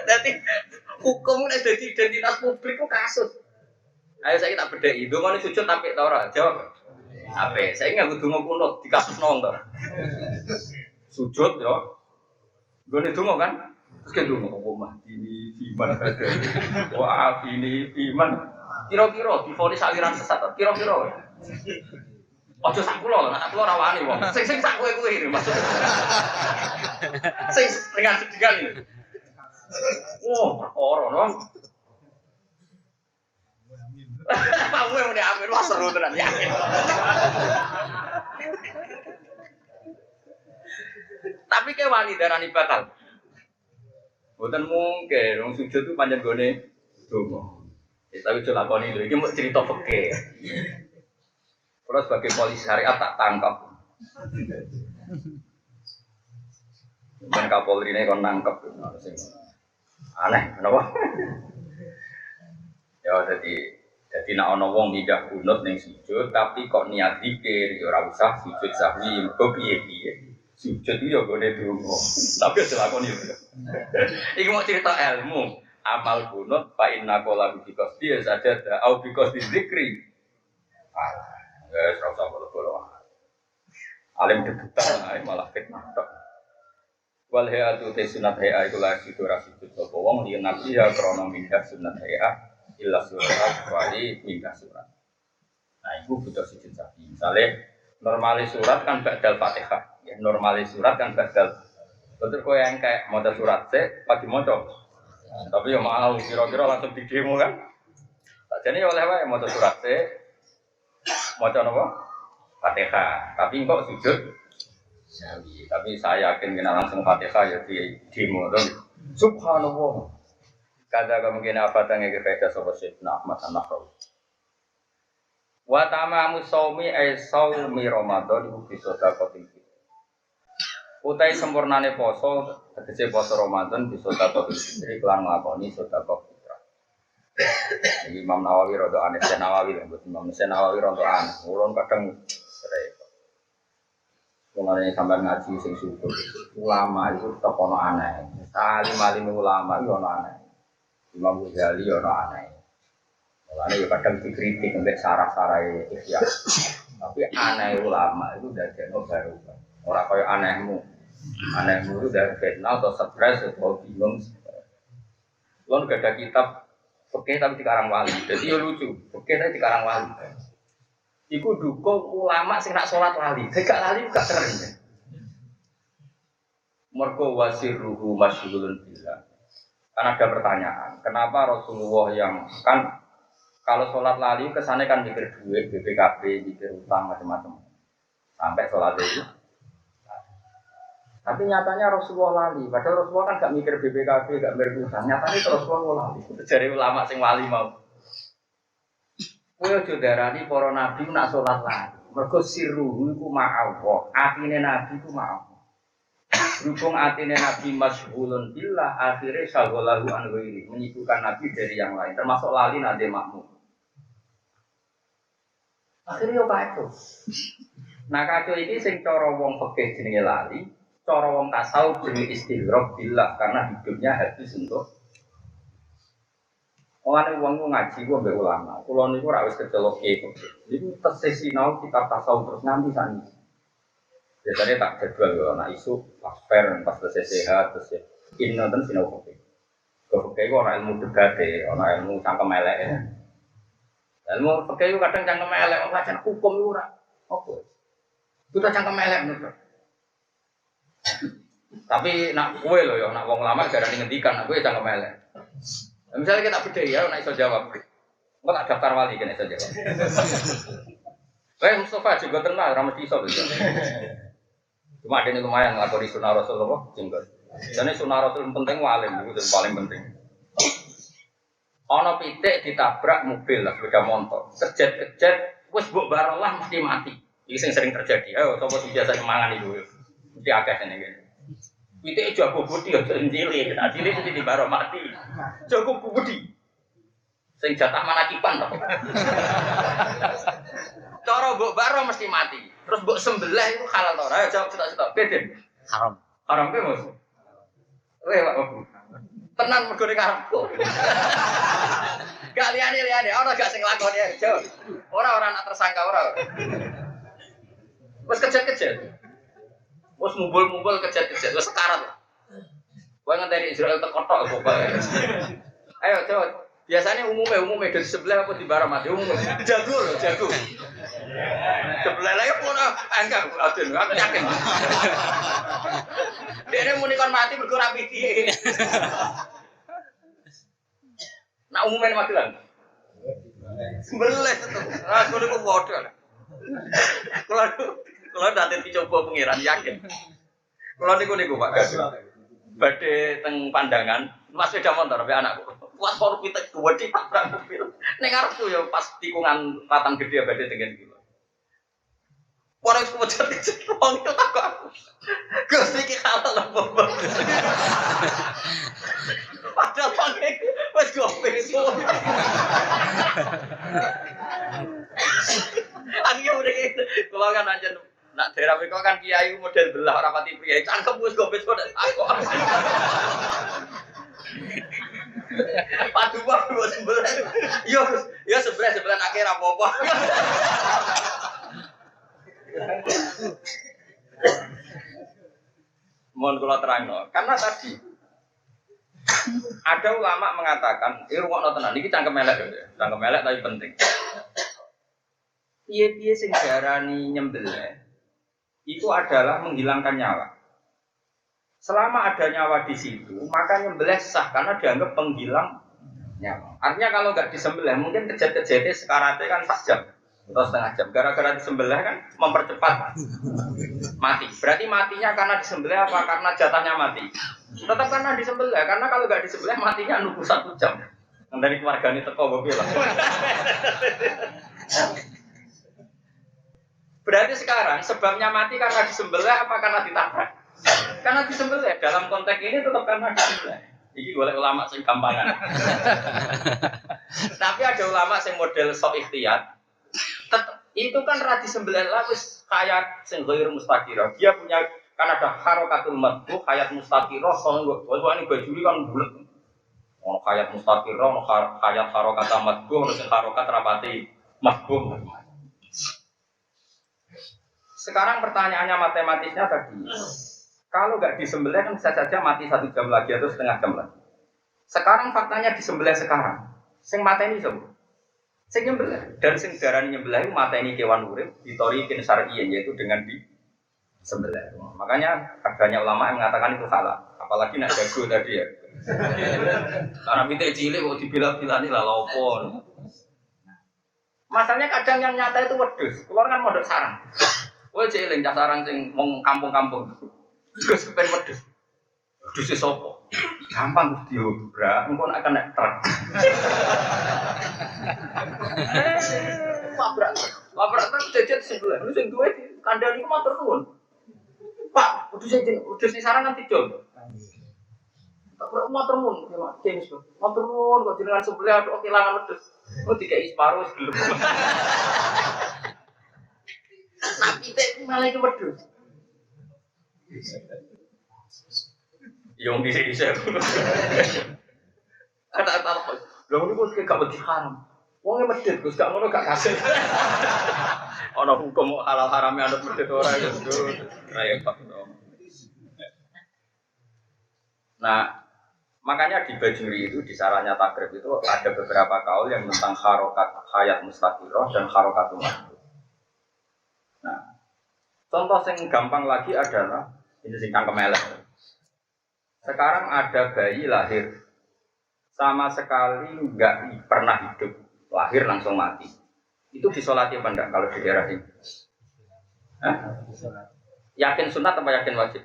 Berarti hukum nek dadi identitas publik kok kasus. Ayo saya tak bedheki, donga sujud apik ta ora? Jawab. Apik. Saya enggak kudu kunut di kasus nong to. Sujud yo. Gone donga kan? Terus ke donga apa mah ini iman ada. Wah, ini iman. Kira-kira divonis aliran sesat. Kira-kira. Ojo sak kula, nek kula ora wani wong. Sing sak kowe iki maksud. Sing dengan sedigan iki. Oh, perkara no. Kamu yang udah ambil wah seru tenan yakin. Tapi ke wani darani batal. Mboten mungkin wong sujud itu panjang gone donga. Tapi aja lakoni lho iki mau cerita fikih. Kalau sebagai polisi syariat tak tangkap. Dan Kapolri ini kon nangkep. Aneh, kenapa? Ya jadi nak ana wong pindah kunut ning sujud tapi kok niat zikir ya ora usah sujud sahwi mergo piye-piye. Sujud itu ya gone donga. Tapi aja lakoni lho. Iki mau cerita ilmu. Amal kunut fa inna qala bi qasdi saja au bi qasdi zikri. Wes ora usah bolo-bolo. Alim debutan malah fitnah tok. Wal hayatu te sunat haya iku la sido ra sujud sapa wong yen nabi ya krana mindah sunat haya illa surat wali mindah surat. Nah, itu butuh sujud sapi. Misalnya normalis surat kan ba'dal Fatihah. Ya normalis surat kan ba'dal. Betul kowe yang kayak maca surat sik pagi maca. Tapi ya mau kira-kira langsung di demo kan. Sakjane oleh wae maca surat sik maca napa? Fatihah. Tapi kok sujud sawi. Tapi saya yakin kena langsung Fatihah ya di demo to. Subhanallah. Kada kemungkinan apa tangge kefaedah sapa Sayyidina Ahmad An-Nahrawi. Wa tamamu shaumi ay shaumi Ramadan iku bisa takoting. Utai sempurnane poso tegese poso Ramadan bisa takoting sendiri kelan nglakoni sedekah fitrah. Iki Imam Nawawi rada aneh, Nawawi lho Imam Nawawi rada aneh. Ulun kadang repot. Mulane sampean ngaji sing syukur. Ulama itu tetep ono aneh. Alim-alim ulama itu ono aneh. Imam Ghazali ono aneh. Mulane ya kadang dikritik nek sarah-sarah ikhya. Tapi aneh ulama itu dadekno baru. Ora kaya anehmu. Anehmu itu dari fitnah atau stres atau bingung. Lalu gak ada kitab fikih tapi dikarang wali. Jadi ya lucu. Fikih tapi dikarang wali. Iku dukung ulama sing nak salat lali. Gak lali gak keren. Mergo wasirruhu masyghulun billah. Kan ada pertanyaan, kenapa Rasulullah yang kan kalau sholat lali kesannya kan mikir duit, BPKB, mikir utang macam-macam sampai sholat itu. Tapi nyatanya Rasulullah lali, padahal Rasulullah kan gak mikir BPKB, gak mikir utang. Nyatanya Rasulullah lali. Jadi ulama sing wali mau. Kowe aja darani para nabi nak sholat lali. Mergo sirruhu iku ma'allah, atine nabi iku ma'allah. Berhubung atine Nabi masyhulun billah akhirnya syaghalahu an ghairi menyibukkan Nabi dari yang lain termasuk lali nade makmum. Akhirnya yo kacau. Nah kacau ini sing cara wong fikih jenenge lali, cara wong tasawuf jenenge istighraq billah karena hidupnya habis untuk Mulane wong ngaji ku mbek ulama. Kula niku ora wis kecelok kiye. Niku tesis sinau kitab tasawuf terus nganti saniki. Biasanya tak jadwal yo ana isu pas per pas tesis sehat terus inten sinau kopi. Kopi ku ana ilmu debate, ana ilmu cangkem eleke. Ilmu fikih ku kadang cangkem elek, wong pancen hukum iku ora opo. Kita cangkem elek menurut. Tapi nak kowe lho ya, nak wong lama garane ngendikan, nak kowe cangkem elek. Misalnya kita beda ya, nak iso jawab. Engko tak daftar wali kene iso jawab. Mustafa juga tenang, ra mesti iso lho. Cuma ada lumayan nglakoni sunah Rasulullah jenggot. Jane sunah Rasul penting walim itu paling penting. Ana pitik ditabrak mobil lah sepeda motor. Kejet-kejet wis mbok barolah mesti mati. Iki sing sering terjadi. Ayo sapa sing biasa mangan itu. Mesti akeh ngene. Pitik jago budi aja cilik, nek cilik mesti dibaro mati. Jago budi. Sing jatah manakipan to. Cara mbok baro mesti mati. Terus mbok sembelih itu halal to ora? Ayo jawab cetok-cetok. Beden. Haram. Haram ke Mas? Tenan mergo ning karepku. Gak liyane, ora gak sing lakoni aja. Ora nak tersangka ora. Wes kejet-kejet. Wes mumbul-mumbul kejet-kejet, wes sekarat. Kowe ngenteni Israel tekotok pokoke. Ayo coba. Biasanya umumnya dari sebelah apa di barang mati umum. Jago loh, jago. Sebelah lagi pun enggak, aku yakin. Dia muni kon mati berkurang piti. Nah umumnya mati lah. Sebelah itu, aku udah bodoh. Kalau nanti dicoba pengiran yakin. Kalau niku Pak Gaduh. Badhe teng pandangan, Mas sepeda motor be anakku. Kuat karo pitek gede tabrak mobil. Ning arepku ya pas tikungan ratan gede badhe tengen iki. Ora wis kecet wong itu tak aku. Gus iki halal apa? Padahal pakai wis gope itu. Angge udah gitu. Kalau kan anjen nak daerah mereka kan kiai model belah orang pati pria, cangkem gus gobes kok aku. Padu baru sebelah, yo sebelah akhir apa? Mohon kalau terang karena tadi ada ulama mengatakan, ruang tenan, ini cangkem elek, tapi penting. Piye sing diarani nyembelih itu adalah menghilangkan nyawa. Selama ada nyawa di situ, maka nyembelih sah karena dianggap penghilang nyawa. Artinya kalau nggak disembelih, mungkin kejet-kejetnya sekaratnya kan 4 jam atau setengah jam. Gara-gara disembelih kan mempercepat mati. Berarti matinya karena disembelih apa? Karena jatahnya mati. Tetap karena disembelih, karena kalau nggak disembelih matinya nunggu 1 jam. Yang dari keluarga ini teko gue bilang. Berarti sekarang sebabnya mati karena disembelih apa karena ditabrak? Karena disembelih. Dalam konteks ini tetap karena disembelih. Ini boleh ulama sing gampangan. Tapi ada ulama sing model sok ikhtiyat. Itu kan ra disembelih lah wis hayat sing ghair mustaqirah. Dia punya kan ada harokatul madbuh, hayat mustaqirah, soalnya baju ini kan bulat. Ono hayat mustaqirah, ono hayat harokat madbuh, ono sing harokat rapati madbuh. Sekarang pertanyaannya matematisnya tadi, kalau nggak disembelih kan bisa saja mati 1 jam lagi atau setengah jam lagi. Sekarang faktanya disembelih sekarang, sing mateni semua, sing nyembelih dan sing darani nyembelih itu mateni kewan urip ditorikin syar'iyyan yaitu dengan disembelih. Makanya adanya ulama yang mengatakan itu salah, apalagi nak jago tadi ya. Karena pitik cilik kok dibilang-bilani lah lopo. Masalahnya kadang yang nyata itu wedhus, keluar kan mondok sarang. Kowe cek eling sarang sing wong kampung-kampung. Gus kepen wedhus. Wedhus sapa? Gampang Gusti diobrak, engko nek kena truk. Labrak truk jejet sebelah. Lu sing duwe kandhani ku matur nuwun. Pak, wedhus sing sarang kan tidul. Tak perlu matur nuwun, James. Matur nuwun kok jenengan sebelah kok kelangan wedhus. Oh dikei separo wis gelem. Tapi teh malah itu wedhus. Yang bisa. Kata-kata Lho niku gak wedi haram. Wong medhit Gus gak ngono gak kasil. Ana hukum halal harame anut medhit ora gitu. Repot. Nah, makanya di Bajuri itu di sarannya takrib itu ada beberapa kaul yang tentang harokat hayat mustaqirah dan harokat mahdud. Nah, contoh yang gampang lagi adalah ini singkang kemelek. Sekarang ada bayi lahir sama sekali nggak pernah hidup, lahir langsung mati. Itu disolati apa enggak kalau di daerah ini? Yakin sunat apa yakin wajib?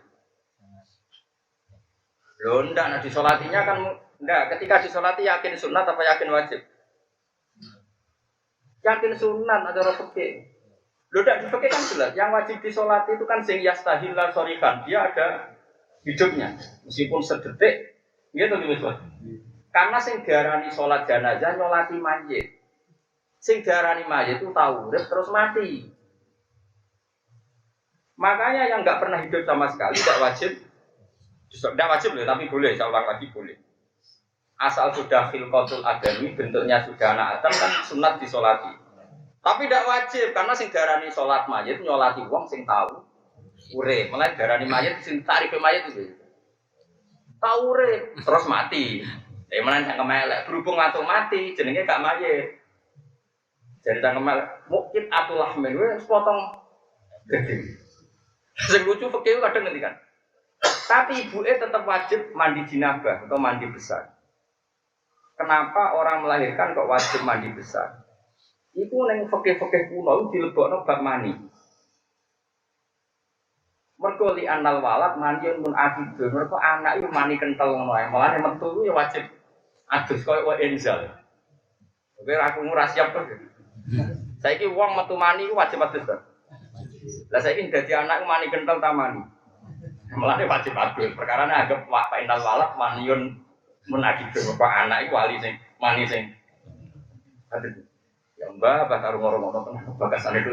Loh enggak, nah disolatinya kan enggak, ketika disolati yakin sunat apa yakin wajib? Yakin sunat ada orang fikih. Loh enggak di fikih kan jelas, yang wajib disolati itu kan sing yastahillah sorikan, dia ada hidupnya, meskipun sedetik, gitu gitu. Karena sing diarani sholat jenazah nyolati mayit, sing diarani mayit itu tahu, terus mati. Makanya yang nggak pernah hidup sama sekali tidak wajib. Tidak wajib loh, tapi boleh, saya ulang lagi boleh. Asal sudah khilqatul adami, bentuknya sudah anak Adam kan sunat disolati. Tapi tidak wajib, karena sing darani sholat mayit, nyolati wong sing tahu urip. Mulai darani mayit, sing tarif mayit itu tahu urip, terus mati. Mana yang kemelek, berhubung atau mati, jenenge gak mayit. Jadi yang kemelek, mungkin atulah menwe, sepotong gede. Sing lucu fikih kadang ngendikan. Tapi ibunya tetap wajib mandi jinabah atau mandi besar. Kenapa orang melahirkan kok wajib mandi besar? Itu neng fikih-fikih kuno dilebokno bab mani. Mergo li anal walad mandiun mun akidun. Mergo anak itu mani kental ngono ae. Mulane metu ya wajib adus koyo wa enzal. Oke aku ora siap to. Saiki wong metu mani ku wajib adus to. Lah saiki dadi anak mani kental ta mani. Mulane wajib adus. Perkarane anggap wa inal walad maniun menakidun. Kok anak iku wali sing mani sing adus. Ya mbah karo ngoro-ngoro bagasan itu.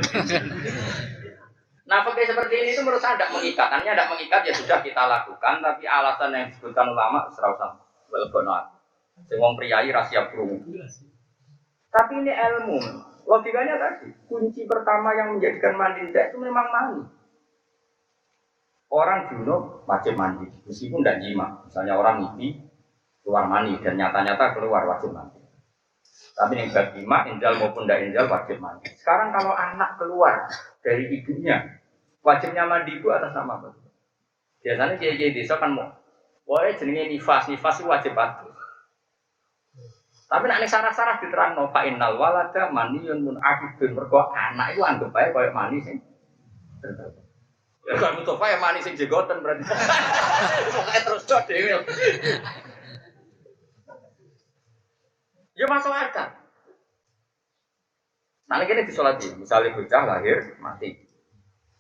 Nah, pakai seperti ini itu menurut saya tidak mengikat. Hanya tidak mengikat ya sudah kita lakukan, tapi alasan yang disebutkan ulama serausan welbonoat. Semua priayi rahasia burung. Tapi ini ilmu. Logikanya tadi, kunci pertama yang menjadikan mandi tidak itu memang mandi. Orang junub wajib mandi, meskipun tidak jima. Misalnya orang mimpi keluar mandi dan nyata-nyata keluar wajib mandi. Tapi yang gak jima, injal maupun tidak injal wajib mandi. Sekarang kalau anak keluar dari ibunya, wajibnya mandi itu atas nama apa? Biasanya kiai-kiai desa kan mau, wah jenenge nifas itu wajib adus. Tapi nak nih sarah-sarah diterang no fa'inal walada maniyun mun akidun mergo anak itu anggap baik kayak mani sing. Ya kan Mustafa ya mani sing jegoten berarti. Pokoke terus dok dhewe. Ya masuk akal. Nah ini disolati, misalnya bocah lahir mati,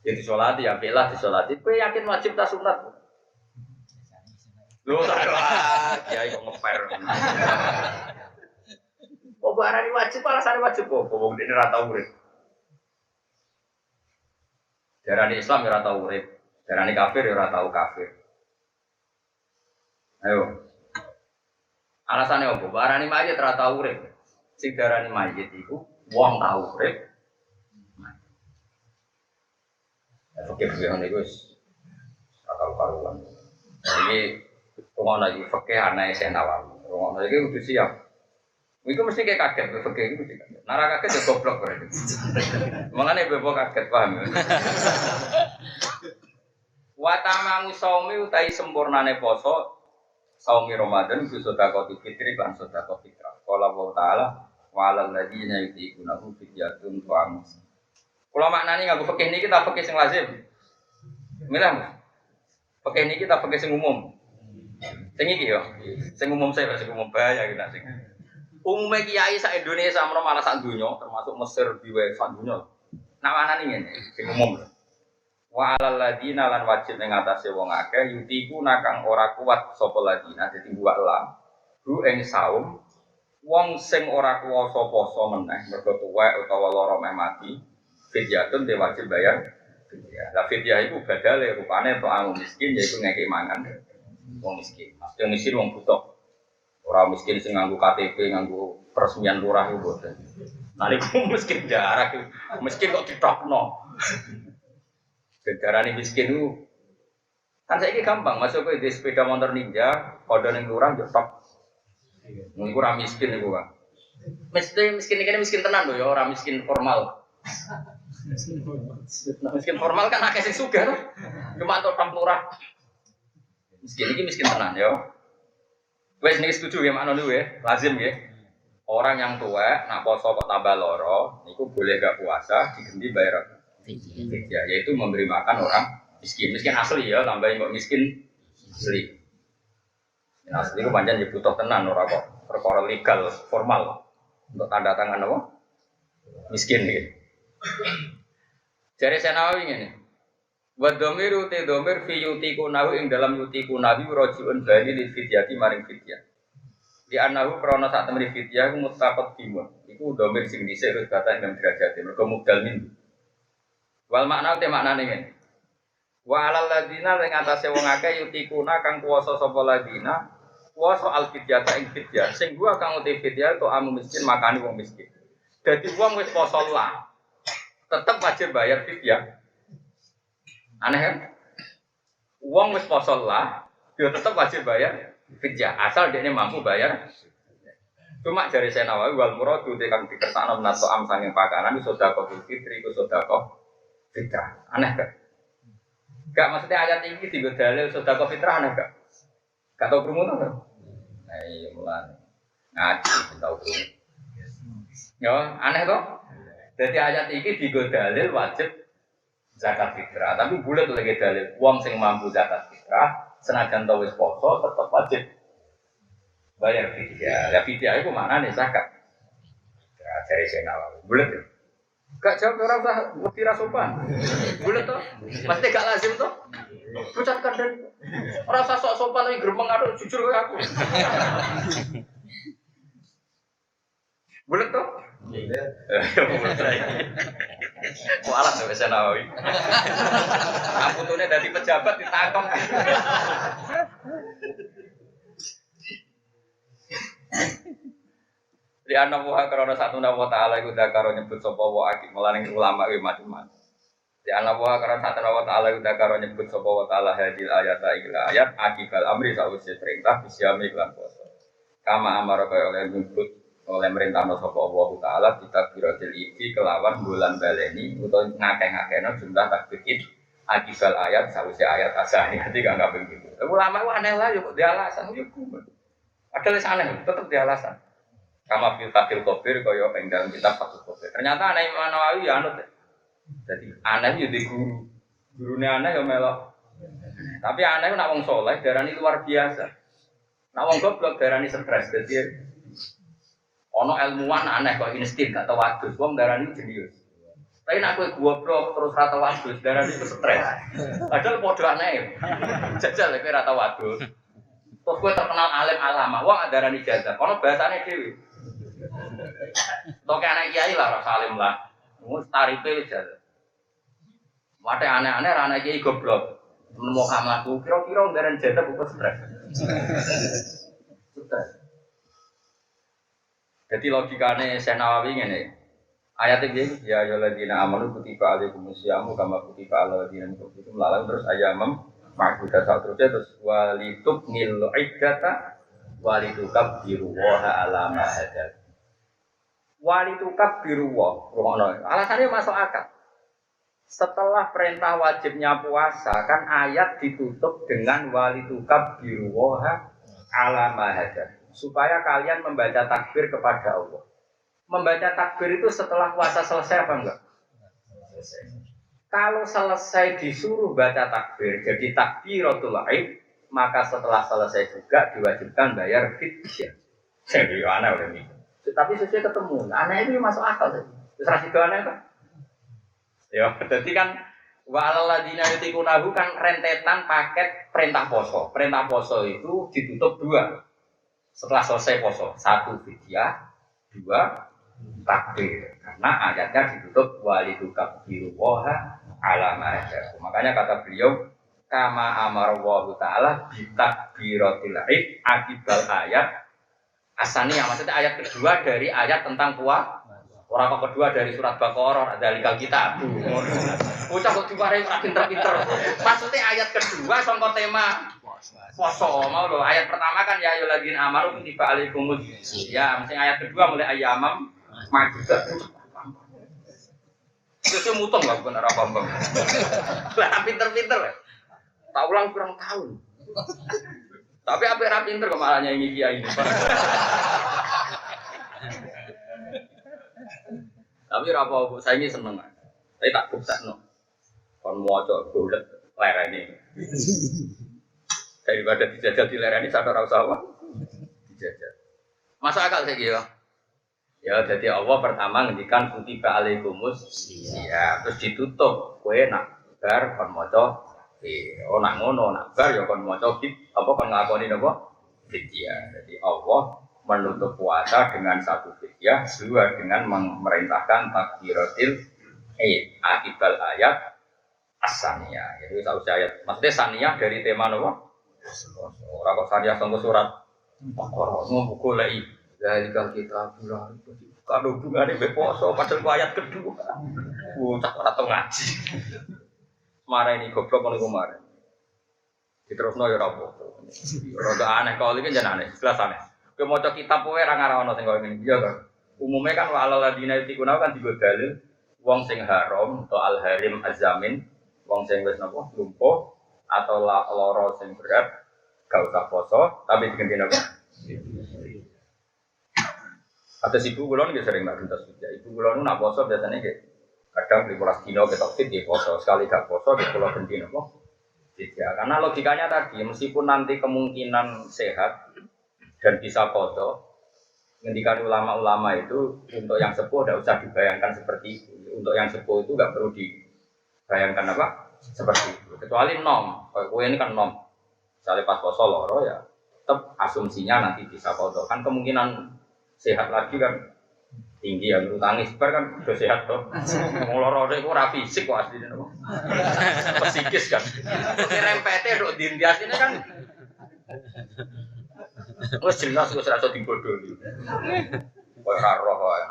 ya disolati, ya belah disolati. Kue yakin wajib tak sunat? Loh, ya itu ngeper. Oh, barang wajib, alasannya wajib kok. Kok ini rata urip. Darani Islam ya rata urip, darani kafir ya rata kafir. Ayo. Alasannya apa? Barang ini mayit rata urip. Sing darani mayit itu wong tahu urip. Fakir yang ini guys, akal karuan. Jadi rumah lagi fakir anak saya nawar. Rumah lagi udah siap. Itu mesti kayak kaget, fakir itu mesti kaget. Nara kaget ya goblok berarti. Mengenai bebo kaget paham. Watamamu saumi utai sempurnane poso. Saumi Ramadan itu sedekah fitri lan sedekah fitrah. Qala wa ta'ala wa 'alal ladzina yutiqunahu fidyatun ta'am. Kula maknani nganggo fikih niki ta fikih sing lazim. Milih. Fikih niki ta fikih sing umum. Sing iki yo. Sing umum saya sing umum bahaya iki sing. Umume kiai sak Indonesia menawa malah sak donya termasuk Mesir diwe sak donya. Nak manani ngene sing umum. Wa 'alal ladzina lan wajib ing atase wong akeh yutiku nakang ora kuat sapa ladina dadi buak lam ru ing saum wong sing ora kuwasa poso meneh mergo tuwek utawa lara meh mati fidyatun te wajib bayar fidyah. Lah fidyah iku badale rupane tok anu miskin yaiku ngekek mangan wong miskin. Maksudnya miskin wong butuh. Orang miskin sing nganggo KTP, nganggo peresmian lurah itu boten. Nah niku miskin jarak, miskin kok ditokno. Darane miskin itu kan saiki gampang masuk ke di sepeda motor ninja, kode ning lurah yo tok. Niku ora miskin niku, Kang. Miskin iki miskin tenan lho ya, ora miskin formal. Miskin formal kan akeh sing sugih. Cuma entuk tok lurah. Miskin iki miskin tenan ya. Wes niki setuju ya makna niku ya, lazim ya. Orang yang tua nak poso kok tambah loro, niku boleh gak puasa diganti bayar fidyah, yaitu memberi makan orang miskin. Miskin asli ya, tambahin kok miskin asli. Asli itu pancen ya butuh tenan ora kok perkara legal formal untuk tanda tangan apa? Miskin iki. Jare Senawi ngene. Wa dhamiru te dhamir fi yutiku nahu ing dalam yutiku nabi rajiun bali li fidyati maring fidyah. Di anahu krana sak temene fidyah iku mutaqad bimun. Iku dhamir sing dhisik terus kata ing derajat mergo mubdal min. Wal makna te maknane ngene. Wa alal ladina ing atase wong akeh yutikuna kang kuwasa sapa ladina kuwasa al fidyah ing fidyah sing gua kang uti fidyah to amu miskin makani wong miskin. Dadi wong wis poso lah tetep wajib bayar fidyah. Aneh kan? Uang wis poso lah, dia tetap wajib bayar fidyah asal dia mampu bayar. Cuma dari Senawawi wal muradu tekan dikersakno menato am sanging pakanan iku sedekah fitri iku sedekah fitrah. Aneh kan? Gak maksudnya ayat ini digo dalil sedekah fitrah aneh gak? Gak tau krungu to? Nah, iya mulane. Ngaji tau krungu. Yo, aneh toh? Jadi ayat ini digo dalil wajib zakat fitrah, tapi bulat lagi dalil uang sing mampu zakat fitrah senajan tau wis poso tetap wajib bayar fidyah. Ya fidyah itu mana nih zakat? Ya dari Senawawi bulat. Gak jawab orang usah mesti sopan. Bulat toh, pasti gak lazim toh. Ucapkan dan orang usah sok sopan tapi geremeng aduh jujur ke aku. Bulat toh? Iya. Mualaf sampai Senawawi. Aku tuh dari pejabat ditangkap. Di anak buah karena satu nama Taala itu dah karo nyebut sopo wa akik melaning ulama macam-macam. Di anak buah karena satu nama Taala itu dah karo nyebut sopo wa Taala hadil ayat ayat akibal amri sawise perintah bisyami lan puasa. Kama amara kaya oleh nyebut oleh merintah sapa Allah Taala kita biratil iki kelawan bulan baleni utawa ngakeh-ngakehno jumlah takbir akibal ayat sawise ayat asani nanti gak begitu. Ulama ku aneh lah yo dia alasan yo kuwi. Ada alasan tetap dia alasan. Kama fil fatil qabir kaya ing dalam kitab Fathul Qabir. Ternyata aneh Imam Nawawi ya anut. Jadi aneh yo di guru. Gurune aneh yo melok. Tapi aneh nak wong saleh darani luar biasa. Nak wong goblok darani stres. Dadi ono ilmuwan aneh kok insting gak tau wadus, wong darani jenius. Tapi nek kowe goblok terus ra tau wadus, darani itu stres. Padahal padha aneh. Jajal kowe ra tau wadus. Terus kowe terkenal alim alama, wong darani jajal. Ono bahasane dhewe. Toke anak kiai lah ora salim lah. Wong tarife jajal. Wate aneh-aneh ra anak kiai goblok. Nemu kamlaku kira-kira darani jajal kok stres. Stres. Jadi logikane Senawawi ngene. Ayat iki ya ayyuhalladzina amanu kutiba alaikumusyamu kama kutiba alal ladzina min qablikum lalang terus ayamam ma'budah terus walitubnil iddata walitukabbiru wa ala ma hadad. Walitukabbiru wa. Alasannya masuk akal. Setelah perintah wajibnya puasa kan ayat ditutup dengan walitukabbiru wa ala ma hadad. Supaya kalian membaca takbir kepada Allah. Membaca takbir itu setelah puasa selesai apa enggak? Selesai. Kalau selesai disuruh baca takbir, jadi takbiratul aid, maka setelah selesai juga diwajibkan bayar fidyah. Jadi aneh udah nih. Tapi sesuai ketemu, aneh itu masuk akal sih. Terus rasih aneh kan? Ya, jadi kan wa'aladina yutikunahu kan rentetan paket perintah poso. Perintah poso itu ditutup dua. Setelah selesai poso, satu fidyah, dua takbir. Karena ayatnya ditutup walitukabbiru waha ala ma hadad. Makanya kata beliau kama amara wa ta'ala bitakbiratil id akibal ayat As-saniyah maksudnya ayat kedua dari ayat tentang puasa. Orang kok kedua dari surat Baqarah ada likal kita. Bocah kok dimarahi ora pinter-pinter. Maksudnya ayat kedua sangka tema puasa. Mau lho ayat pertama kan ya ayyuhalladzina amanu kutiba alaikumus ya, mesti ayat kedua mulai ayyamam ma'dudat. Itu mutong lah bukan arah bambang. Lah pinter-pinter. Tak ulang kurang tahun. Tapi apa yang pinter kemalahnya ini kiai ini. Tapi apa saya ini seneng. Saya tak buktikan. Kon maca golek lerene. Daripada dijajal di lerene sadar ora usah apa. Dijajal. Masuk akal saya gitu. Ya jadi Allah pertama ngendikan kutiba alaikumus ya terus ditutup kowe nak bar kon maca nak ngono nak bar ya kon maca apa kon ngakoni napa fidyah. Jadi Allah menutup puasa dengan satu fidyah, dua dengan memerintahkan takbiratil akibal ayat as-saniyah. Jadi tahu ayat maksudnya saniyah dari tema napa? Ora kok saniyah sangko surat Baqarah ngono goleki dari kita bilang kalau hubungannya beposo padahal ayat kedua tak atau ngaji marah ini goblok kalau kemarin diterusno ya rapopo rada aneh kalau ini kan aneh jelas aneh ke maca kitab wae ra ngarono sing koyo ngene iya kan umumnya kan walal ladina itikuna kan digo dalil wong sing haram atau al harim azamin wong sing wis napa lumpuh atau lara sing berat gak usah poso tapi diganti napa atas ibu kulon nggak sering nak tuntas kerja. Ibu kulon nak poso biasanya kayak kadang 15 dino ketok fit di poso sekali gak poso di pulau benti nopo. Tidak, karena logikanya tadi meskipun nanti kemungkinan sehat dan bisa poso, ngendikan ulama-ulama itu untuk yang sepuh tidak usah dibayangkan seperti itu. Untuk yang sepuh itu nggak perlu dibayangkan apa seperti itu. Kecuali nom, kue ini kan nom. Misalnya pas poso loro ya, tetap asumsinya nanti bisa poso. Kan kemungkinan sehat lagi kan tinggi ya menurut tangis bar kan udah sehat toh ngolor itu ora fisik kok aslinya apa psikis kan terus rempete dok dindias ini kan wes jelas wes rasa dibodohi koyo ora roh wae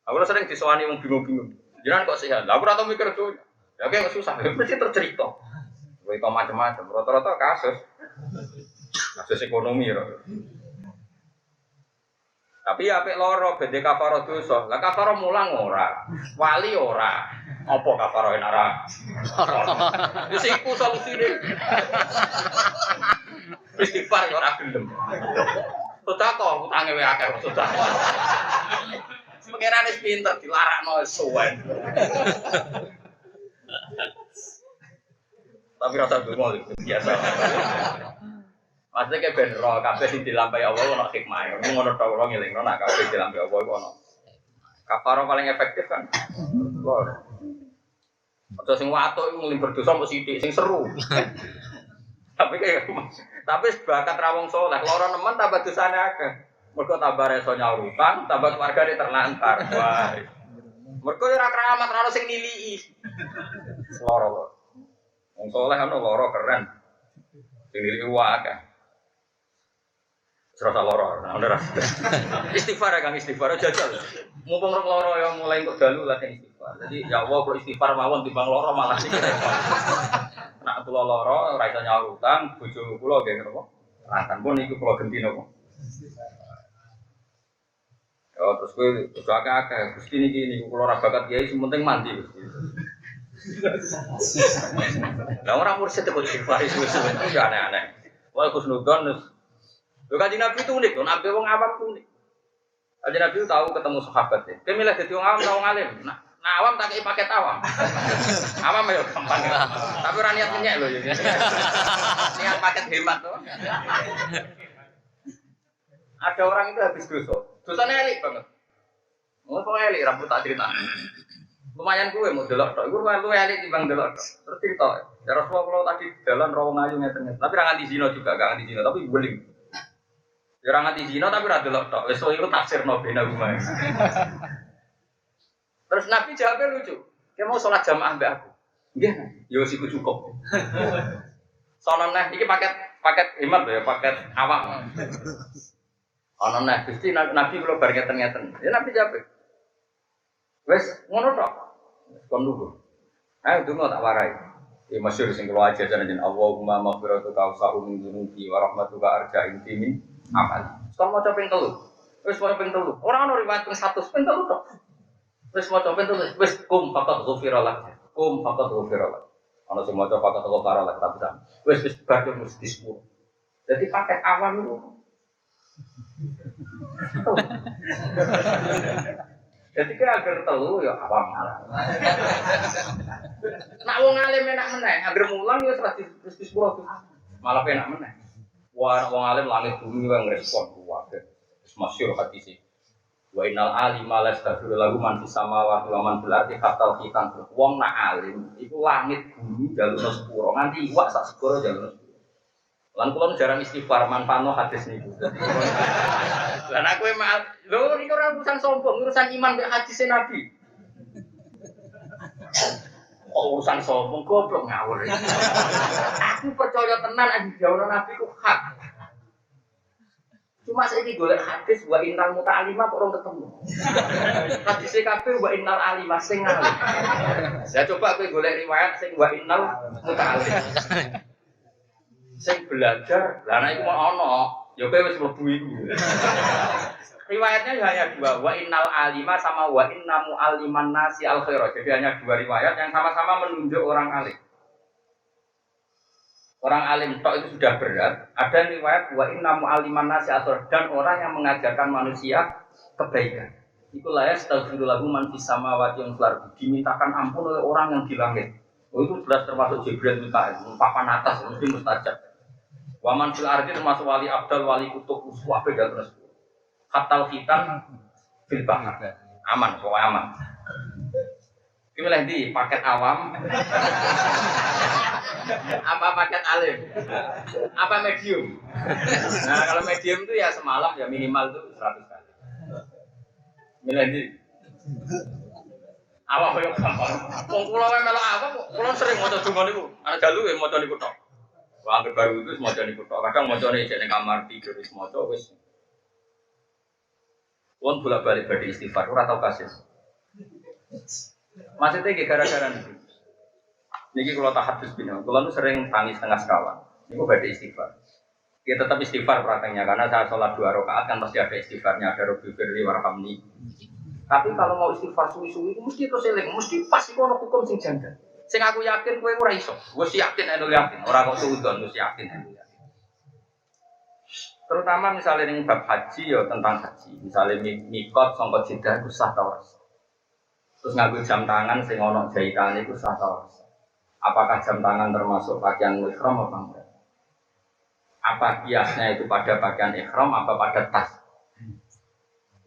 aku sering disowani wong bingung-bingung jenengan kok sehat lah aku ora tau mikir tuh ya kayak susah mesti tercerita kowe macam-macam rata-rata kasus ekonomi ya. Tapi apik loro bede kafaro dosa. Lah kafaro mulang ora. Wali ora. Apa kafaro enak ora? Wis iku solusine. Istighfar ora gelem. Sedekah utange wae akeh sedekah. Pengiran wis pinter dilarakno suwen. Tapi rasa dungo biasa. Maksudnya kayak benro, kabeh sing dilampahi Allah ono hikmah. Ngono tok ora ngelingno nak kabeh dilampahi Allah iku ono. Kafaro paling efektif kan. Lor. Atau sing watuk iku nglim berdosa mbok sithik sing seru. Tapi bakat ra wong saleh, loro nemen tambah dosane akeh. Mergo tambah reso nyaur utang, tambah keluargane terlantar. Wah. Mergo ora keramat ora sing nilii. Loro. Wong saleh ono loro keren. Sing nilii wae. Serasa loro, ora. Istighfar ya Kang, istighfar jajal. Mumpung rong loro yang mulai untuk dalu lah istighfar. Jadi ya Allah kalau istighfar mawon timbang loro malah sih. Nak kula loro ora iso nyaur utang, bojo kula nggih napa? Rantan pun iku kula genti napa? Oh terus kowe kudu akeh-akeh. Gusti niki niku kula ora bakat kiai sing penting mandi. Lah ora mursid kok istighfar suwe-suwe itu aneh-aneh. Wah kusnudon lho Kanjeng Nabi itu unik, Nabi wong awam itu unik. Kanjeng Nabi itu tahu ketemu sahabat ya. Dia milih jadi wong awam atau wong alim. Nah awam tak kei paket awam. Awam ya gampang. Tapi ora niat nyek lho ya. Niat paket hemat tuh. Ada orang itu habis dosa. Dosanya elik banget. Mau kok elik rambut tak cerita. Lumayan gue mau delok tok. Iku lumayan elik timbang delok tok. Terus cerita. Ya Rasulullah tadi jalan rawang ayu ngeten. Tapi ra nganti zina juga, gak nganti zina tapi guling. Ya ora nganti zina tapi ra delok tok. Wis iku tafsirno bena umay. Terus Nabi jawabnya lucu. Dia mau sholat jamaah mbak aku. Nggih, ya wis iku cukup. Sono neh iki paket hemat ya, paket awak. Ana nek Gusti Nabi kula bar ngeten-ngeten. Ya Nabi jawab. Wes ngono tok. Kon lugu. Ayo donga tak warai. Ya masyhur sing kula ajaran jeneng Allahumma maghfiratu ka'usa'u min dzunubi wa rahmatuka arja intimi amal. Kon maca ping 3. Wis maca ping 3. Ora ana riwayat ping 100 ping 3 tok. Wis maca ping 3 wis kum faqat ghufira lak. Kum faqat ghufira lak. Ana sing maca faqat ghufira lak tapi sama. Wis bar mesti 10. Jadi paket awam itu jadi kan agar telu ya awam malah. Nak wong alim enak meneh, agar mulang ya terus sepuluh malah enak meneh. Wah wong alim langit bumi wae ngrespon kuwabe. Wis masyhur hadis iki. Wa innal alima lastaghfiru lahu man fis samawati wa man fil ardi hatta hitan. Wong nak alim iku langit bumi jalurna sepuro nganti iwak sak sepuro jalurna. Lan kula jarang istighfar manfaatno hadis niku. Lan aku emang lho niku ora urusan sombong, urusan iman mek hadis Nabi. Oh, urusan sombong goblok ngawur. Aku percaya tenan nek dijawab Nabi ku hak. Cuma saiki golek hadis wa innal muta'allima kok ora ketemu. Hadis kabeh wa innal alima sing alim. Saya coba kowe golek riwayat sing wa innal muta'allim. Sing belajar, lah nek iku ana, ya kowe wis mlebu iku. Riwayatnya hanya dua, wa innal alima sama wa inna mu'alliman nasi al khairah. Jadi hanya dua riwayat yang sama-sama menunjuk orang alim. Orang alim tok itu sudah berat. Ada riwayat wa inna mu'alliman nasi al khairah dan orang yang mengajarkan manusia kebaikan. Itulah ya astaghfirullah man fis samawati wal ardi. Dimintakan ampun oleh orang yang di langit. Oh itu jelas termasuk Jibril Mikail, papan atas mesti mustajab. Waman fil ardi termasuk wali abdal, wali kutub, uswah beda terus. Hatal hitam fil bahar. Aman, pokoknya aman. Pilih di paket awam. Apa paket alim? Apa medium? Nah, kalau medium itu ya semalam ya minimal itu 100 kali. Milih di awak koyo gampang. Wong kula wae melok awak, kula sering maca donga niku. Ana dalu ya maca niku tok. Wah, baru itu maca niku tok. Kadang macane jek ning kamar tidur wis maca wis. Wong bolak-balik badhe istighfar ora tau kasil. Maksudnya gara-gara niku. Niki kula tahadus bina. Kula nu sering tangis tengah sekawan. Niku badhe istighfar. Ya tetap istighfar prakteknya karena saya sholat 2 rakaat kan pasti ada istighfarnya, ada Rabbi firli warhamni. Tapi kalau mau istighfar suwi-suwi itu mesti terus eling, mesti pas iku ana hukum sing janggal. Sing aku yakin kowe ora iso. Wis yakin eno yakin, ora kok suudon wis yakin eno yakin. Terutama misalnya ning bab haji ya tentang haji. Misalnya mikot sangka Jeddah iku sah ta ora? Terus nganggo jam tangan sing ana jahitane iku sah ta ora? Apakah jam tangan termasuk pakaian ihram apa enggak? Apa kiasnya itu pada pakaian ihram apa pada tas?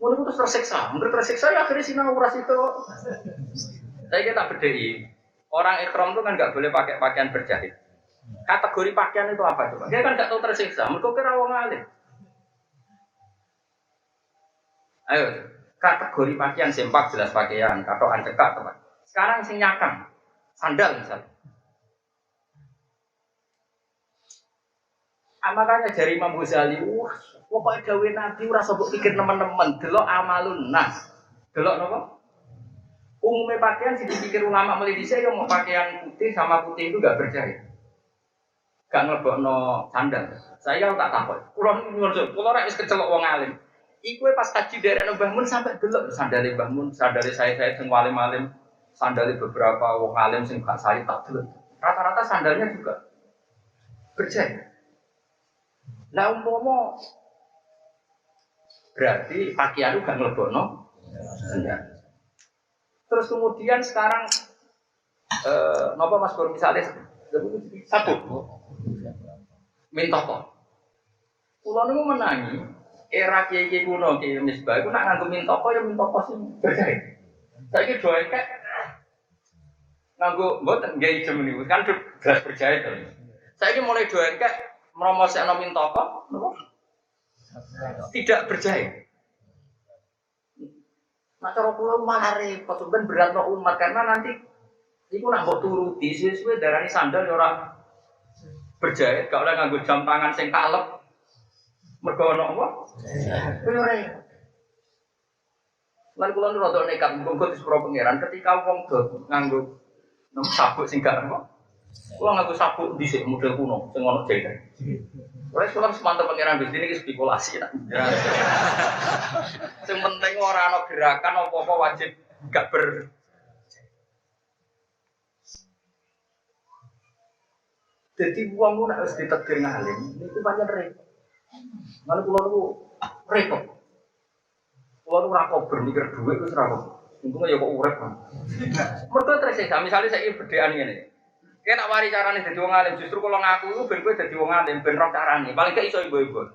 Mulai itu tersiksa, mungkin tersiksa ya akhirnya sinau ras itu. Saya kita bedai, orang ihram itu kan nggak boleh pakai pakaian berjahit. Kategori pakaian itu apa coba? Dia kan nggak tahu tersiksa, mereka kira wong alim. Ayo, kategori pakaian sempak jelas pakaian, katoan cekak teman. Sekarang sing nyakang, sandal misalnya. Makanya dari Imam Ghazali, wah, pokoknya gawe Nabi ora sobok pikir teman-teman, delok amalun nas. Delok napa? Umumnya pakaian sih dipikir ulama melidisi ya mau pakaian putih sama putih itu enggak berjahit. Gak ngelebokno sandal. Saya tak takut. Kulo rek wis kecelok wong alim. Iku pas haji dari Mbah Mun sampai delok sandale Mbah Mun, sandale saya sing alim-alim, sandale beberapa wong alim sing gak saya tak delok. Rata-rata sandalnya juga berjahit. Lah umpama berarti pakaian itu gak ngelebokno sandal. Terus kemudian sekarang napa Mas Bor misalnya sabuk mintoko. Kulo niku menangi era kiai-kiai kuno kiai Misbah iku nak nganggo mintoko ya mintoko sing berjahit. Saiki do engkek nganggo mboten nggih ijem niku kan jelas berjahit to. Saiki mulai do engkek meromosekno mintoko napa? Tidak berjahit. Nah cara kula malah repot ben beratno umat karena nanti iku nak mbok turuti suwe-suwe darani sandal ya ora berjahit, gak oleh nganggo jam tangan sing kalep. Mergo ono apa? Kowe repot. Lan kula nu rada nekat monggo disepuro pangeran ketika wong do nganggo sabuk sing gak apa. Kula nganggo sabuk dhisik model kuno sing ono jahit. Wes kula semantep pangeran wis iki spekulasi nak. Sing penting ora ana gerakan apa-apa wajib gak ber. Jadi wong ku nek wis ditakdir ngalim niku pancen repot. Lan kula niku repot. Kalau ora kober mikir dhuwit wis ora kok. Untungnya ya kok urip. Mergo tersiksa, misale saiki bedhekan ngene. Kene nak wari carane dadi wong alim, justru kalau ngaku iku ben kowe dadi wong alim, ben roh carane. Paling gak iso ibu-ibu.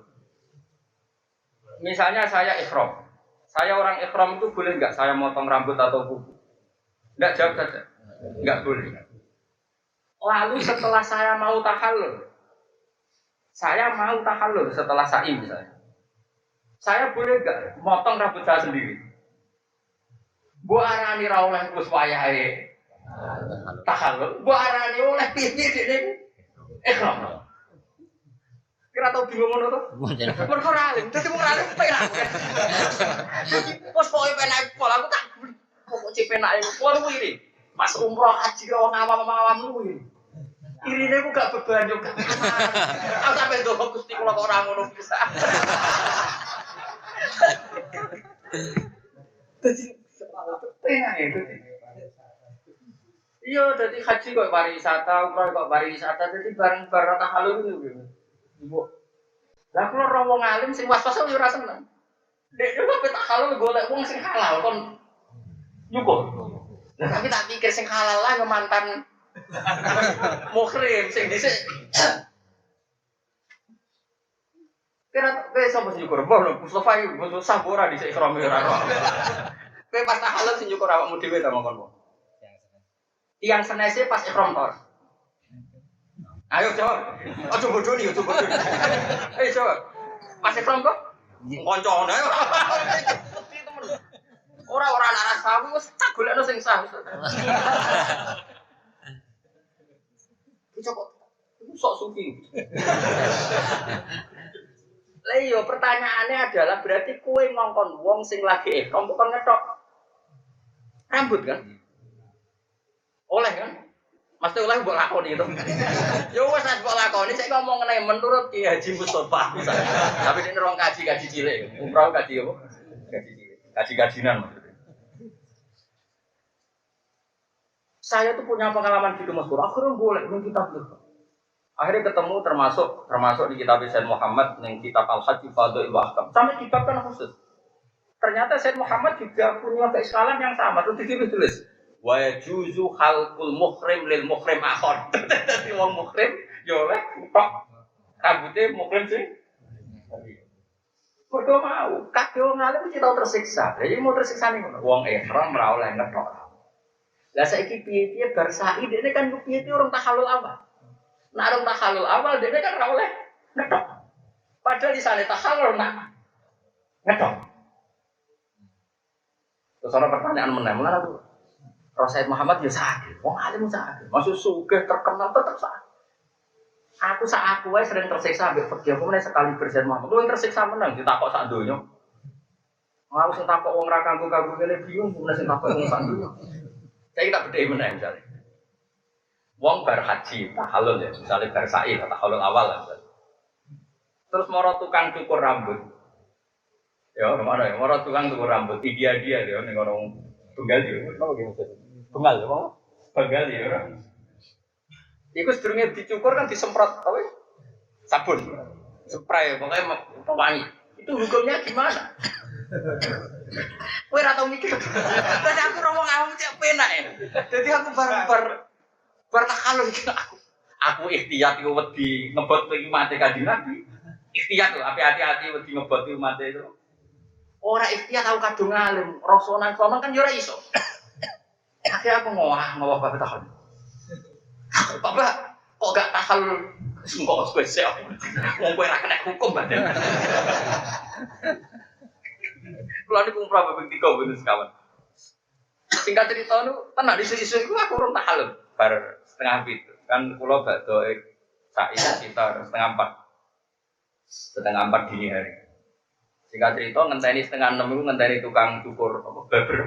Misalnya saya ihram. Saya orang ihram itu boleh enggak saya motong rambut atau kuku? Enggak, jawab saja. Enggak boleh. Lalu setelah saya mau tahallul. Saya mau tahallul setelah sa'i misalnya. Saya boleh enggak motong rambut saya sendiri? Bu arani ra oleh terus wayahe. Tahallul. Bu arani oleh piye dene? Ikhram. Kira tau bingung ngono to? Mergo ora alim, dadi wong alim penak. Dadi pos pokoke penak pol aku tak pokok penake pol kuwi. Pas umroh haji karo wong awam-awam kuwi. Irine ku gak beban yo gak. Aku sampe ndonga Gusti kula kok ora ngono bisa. Dadi penak itu. Iya, dadi haji kok pariwisata, umroh kok pariwisata, dadi bareng-bareng tahallul itu. Ibu. Lah kula ora wong alim sing was-was yo ora seneng. Dek yo kok tahallul golek wong sing halal kon nyukur. Lah tapi tak pikir sing halal lah yo mantan muhrim sing dhisik. Kira kowe sapa sing nyukur? Mbah lho Mustofa iki butuh sabora dhisik ikrame ora ora. Kowe pas tahallul sing nyukur awakmu dhewe ta mongkon. Tiang senese pas ikram tor. Ayo jawab. Aja bodoni, aja bodoni. Ayo jawab. Pas ikram kok? Koncone ayo. Ora anak sawu wis tak golekno sing sah. Iso kok sok suki. Lah iya pertanyaannya adalah berarti kowe ngongkon wong sing lagi ikram kok ngetok rambut kan? Oleh kan? Mesti oleh mbok lakoni itu. Ya wis nek mbok lakoni sik ngomong ngene menurut Ki Haji Mustofa. Tapi nek nerong kaji cilik, umroh kaji apa? Kaji cilik. Kaji-kajinan maksudnya. Saya tuh punya pengalaman gitu Mas Bro. Akhirnya boleh ning kitab itu. Akhirnya ketemu termasuk di kitab Sayyid Muhammad ning kitab Al-Hajj Fadhil wa Ahkam. Sampai kitab kan khusus. Ternyata Sayyid Muhammad juga punya keislaman yang sama. Terus ditulis wa yajuzu khalqul muhrim lil muhrim akhon. Dadi wong muhrim yo oleh tok rambute muhrim sing padha mau kabeh wong alim mesti tau tersiksa. Lah iki mau tersiksa ning ngono. Wong ihram ora oleh ngetok. Lah saiki piye-piye bar sa'i dene kan piye-piye orang tahallul awal. Nek orang tahallul awal dene kan ora oleh ngetok. Padahal di sana tahallul nak ngetok. Terus ana pertanyaan meneh, mengapa tuh? Rasul Muhammad ya sakit, wong alim sakit. Maksud sugih terkenal tetap sakit. Aku wae sering tersiksa ambek fikih. Aku meneh sekali bersen Muhammad. Lu tersiksa menang ditakok sak donya. Aku sing takok wong ra kanggo-kanggo kene bingung, meneh sing takok wong sak donya. Saya tak bedheki meneh misale. Wong bar haji, tahallul ya, misale bar sa'i, tahallul awal lah. Terus moro tukang cukur rambut. Ya, kemana ya? Moro tukang cukur rambut, dia ya ning ngono tunggal yo. Napa ki maksud? Tunggal ya, Pak? Tunggal ya. Iku sedurunge dicukur kan disemprot apa? Sabun. Spray pokoknya pewangi. Itu hukumnya gimana? Kowe ora tau mikir. Dadi aku ngomong awam cek penak ya. Dadi aku bar takhalul iki aku ikhtiyat iku wedi ngebot iki mate Kanjeng Nabi. Ikhtiyat lho, hati-hati wedi ngebot iki mate itu. Ora ikhtiyat aku kadung alim, rasonan kan yo ora iso. Akhirnya aku ngowah bapak tahan. Bapak, kok gak tahan kok spesial? Mau gue kena hukum badan. Kalau ini kumpulan bapak tiga bener sekawan. Singkat cerita itu, tenang di isu-isu itu aku urung tahan bar setengah itu. Kan pulau badai sa'i sekitar setengah 4. setengah 4 dini hari. Singkat cerita ngenteni setengah 6 itu ngenteni tukang cukur apa barber.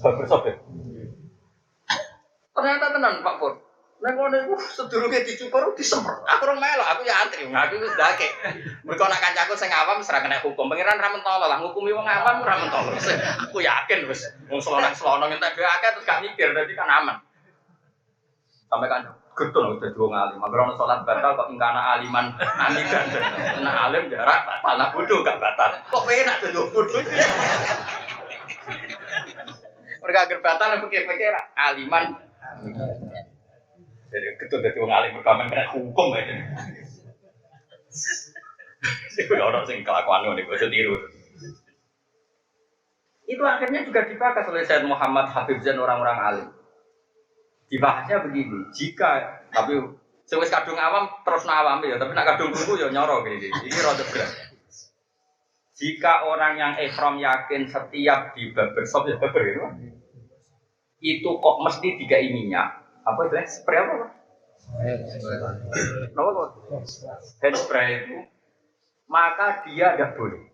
Barber shop. Ternyata tenan Pak Pur. Nek ngono iku sedurunge dicukur disemprot. Aku rong melok, aku ya antri. Aku wis ndake. Mergo nek kancaku sing awam wis ra kena hukum. Pangeran ra mentolo lah ngukumi wong awam ora mentolo. Aku yakin wis wong selonang-selonang entek dhewe akeh terus gak mikir dadi kan aman. Sampai kan getun udah dua ngalim. Magelang sholat batal kok ingkana aliman anikan. Nah alim jarak tanah bodoh gak batal. Kok enak tuh dua bodoh? Mereka agar batal aku pikir aliman. Jadi getun dari dua ngalim berkamen kena hukum aja. Itu orang sing kelakuan nih, gue tiru. Itu akhirnya juga dibahas oleh Sayyid Muhammad Habib Zain orang-orang alim. Dibahasnya begini, jika tapi sewis kadung awam terus awam ya, tapi nak kadung buku ya nyoro gini. Ini rada berat. Jika orang yang ihram yakin setiap di barbershop ya barber itu kok mesti dikai minyak apa itu spray apa? Hand spray itu maka dia tidak boleh.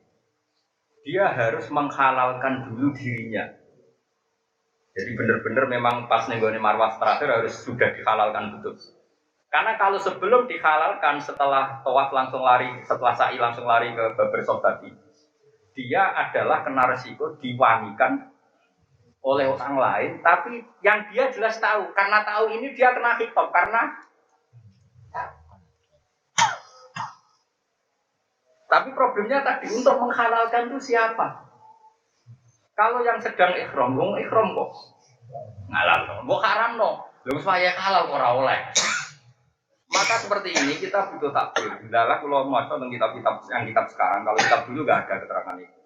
Dia harus menghalalkan dulu dirinya. Jadi benar-benar memang pas nenggone marwah terakhir harus sudah dihalalkan betul. Karena kalau sebelum dihalalkan setelah tawaf langsung lari, setelah sa'i langsung lari ke barbershop tadi, dia adalah kena resiko diwanikan oleh orang lain. Tapi yang dia jelas tahu, karena tahu ini dia kena hitop karena. Tapi problemnya tadi untuk menghalalkan itu siapa? Kalau yang sedang ihram, wong ihram kok ngalal, mbok haram no, lha supaya halal ora oleh. Maka seperti ini kita butuh takbir. Hendaklah kalau maca tentang kitab-kitab yang kitab sekarang, kalau kitab dulu enggak ada keterangan itu.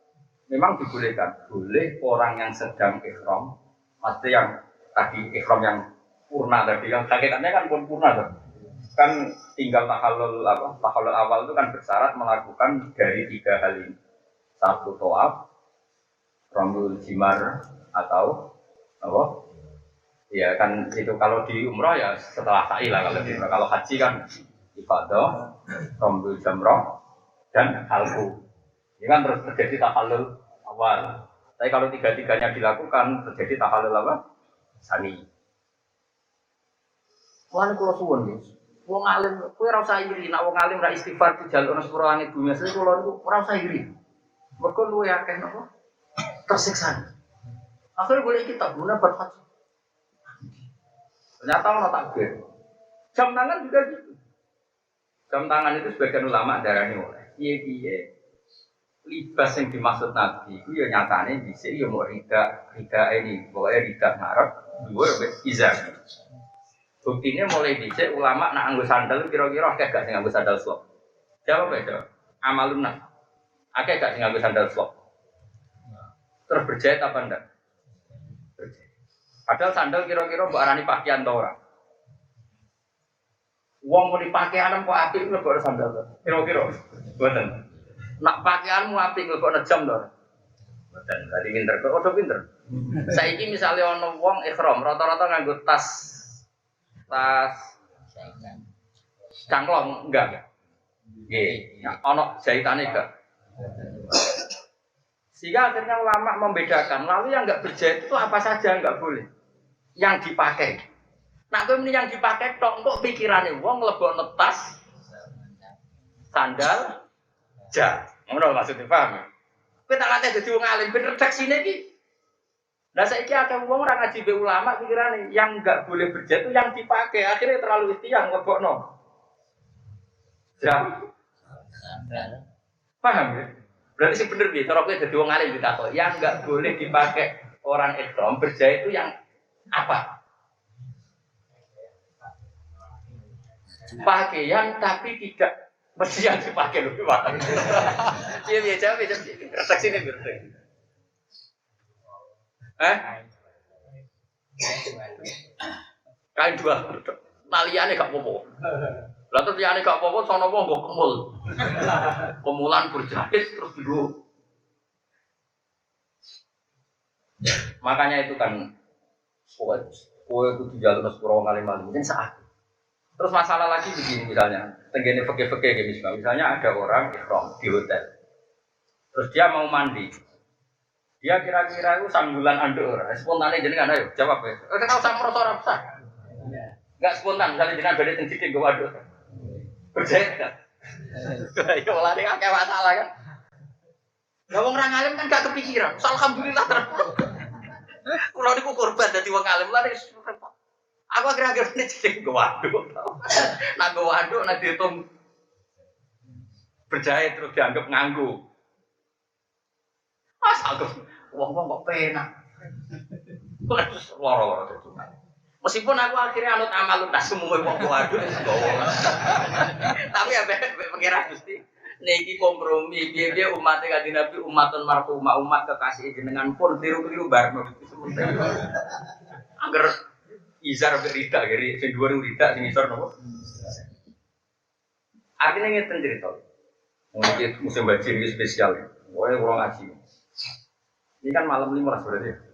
Memang dibolehkan, boleh orang yang sedang ihram, maksudnya yang tadi ihram yang purna tadi, yang hakikatnya kan pun purna tuh. Kan tinggal tahallul apa? Tahallul awal itu kan bersyarat melakukan dari 3 hal ini. 1 tawaf, rambul jimar atau apa? Ya kan itu kalau di umrah ya setelah sa'i lah kalau di umrah. Kalau haji kan ibadah, rambul jamrah dan halqu. Ini kan terus terjadi tahallul awal. Tapi kalau 3-3-nya dilakukan terjadi tahallul apa? Sani. Wah, kalau suwun guys. Wong alim, kowe ora usah iri, nek wong alim ra istighfar dijaluk nang sepuro langit bumi, asline kula niku ora usah iri. Mergo luwe akeh napa? Tersiksa. Akhirnya boleh kita guna berhaji. Ternyata ono takbir. Jam tangan juga gitu. Jam tangan itu sebagian ulama darani oleh. Piye-piye libas yang dimaksud Nabi itu ya nyatane dhisik ya mau rida ini, pokoknya rida ngarep dhuwur wis izar. Buktinya mulai dicek ulama nak nganggo sandal kira-kira akeh gak sing nganggo sandal slop. Jawab ya, amalun nas. Akeh gak sing nganggo sandal slop. Terus berjahit apa ndak? Berjahit. Padahal sandal kira-kira mbok arani pakaian ta ora? Wong muni pakaian kok apik mlebok sandal to. Kira-kira mboten. Nak pakaianmu apik mlebok jam to. Mboten, dadi pinter kok udah pinter. Saiki misale ana wong ihram rata-rata nganggo tas cangklong enggak. Nggih, ana jahitane enggak. Sehingga akhirnya ulama membedakan, lalu yang enggak berjahit itu apa saja enggak boleh. Yang dipakai. Nah, kowe muni yang dipakai tok kok pikirane wong mlebokno tas sandal jah. Ngono maksudnya paham. Kowe tak latih dadi wong alim ben redaksine iki. Nah saiki akeh wong ora ngaji be ulama pikirane yang enggak boleh berjahit itu yang dipakai. Akhirnya terlalu istiang mlebokno. Jah. Paham ya? Berarti sih bener nih, cara kowe dadi wong alim ditakok, yang enggak boleh dipakai orang ihram berjahit itu yang apa? Pakaian tapi tidak mesti yang dipakai lebih banyak. Iya jawab redaksi ini berarti. Kain 2, naliane gak apa-apa. Lah terus liyane gak apa-apa sono wong mbok kemul. Kemulan berjahit terus dulu. Makanya itu kan kowe itu dijaluk sepuro ngalim-alim mungkin saat. Terus masalah lagi begini misalnya, tenggene fikih-fikih misalnya ada orang ihram di hotel. Terus dia mau mandi. Dia kira-kira itu sanggulan anduk ora. Spontane jenengan ayo jawab ya. Ora usah merasa ora usah. Enggak spontan misalnya jenengan beda teng dikit go waduk. Percaya enggak? Ya malah nek akeh masalah kan. Lah wong ra ngalim kan gak kepikiran. Alhamdulillah terus. Kulo niku korban dadi wong alim lha repot. Aku akhir-akhir ini jadi go waduk. Nak go waduk nak dihitung berjahit terus dianggap nganggu. Asal wong-wong kok penak. Loro-loro itu. Meskipun aku akhirnya anut amalun tas semua wong waduh tapi ya pengira Gusti niki kompromi piye-piye umat Kanjeng Nabi umatun marhumah umat kekasih jenengan pun tiru-tiru barno angger izar berita geri sing dhuwur rida sing isor napa artinya ngeten cerita mungkin musim banjir ini spesial pokoknya kurang ngaji ini kan malam 15 berarti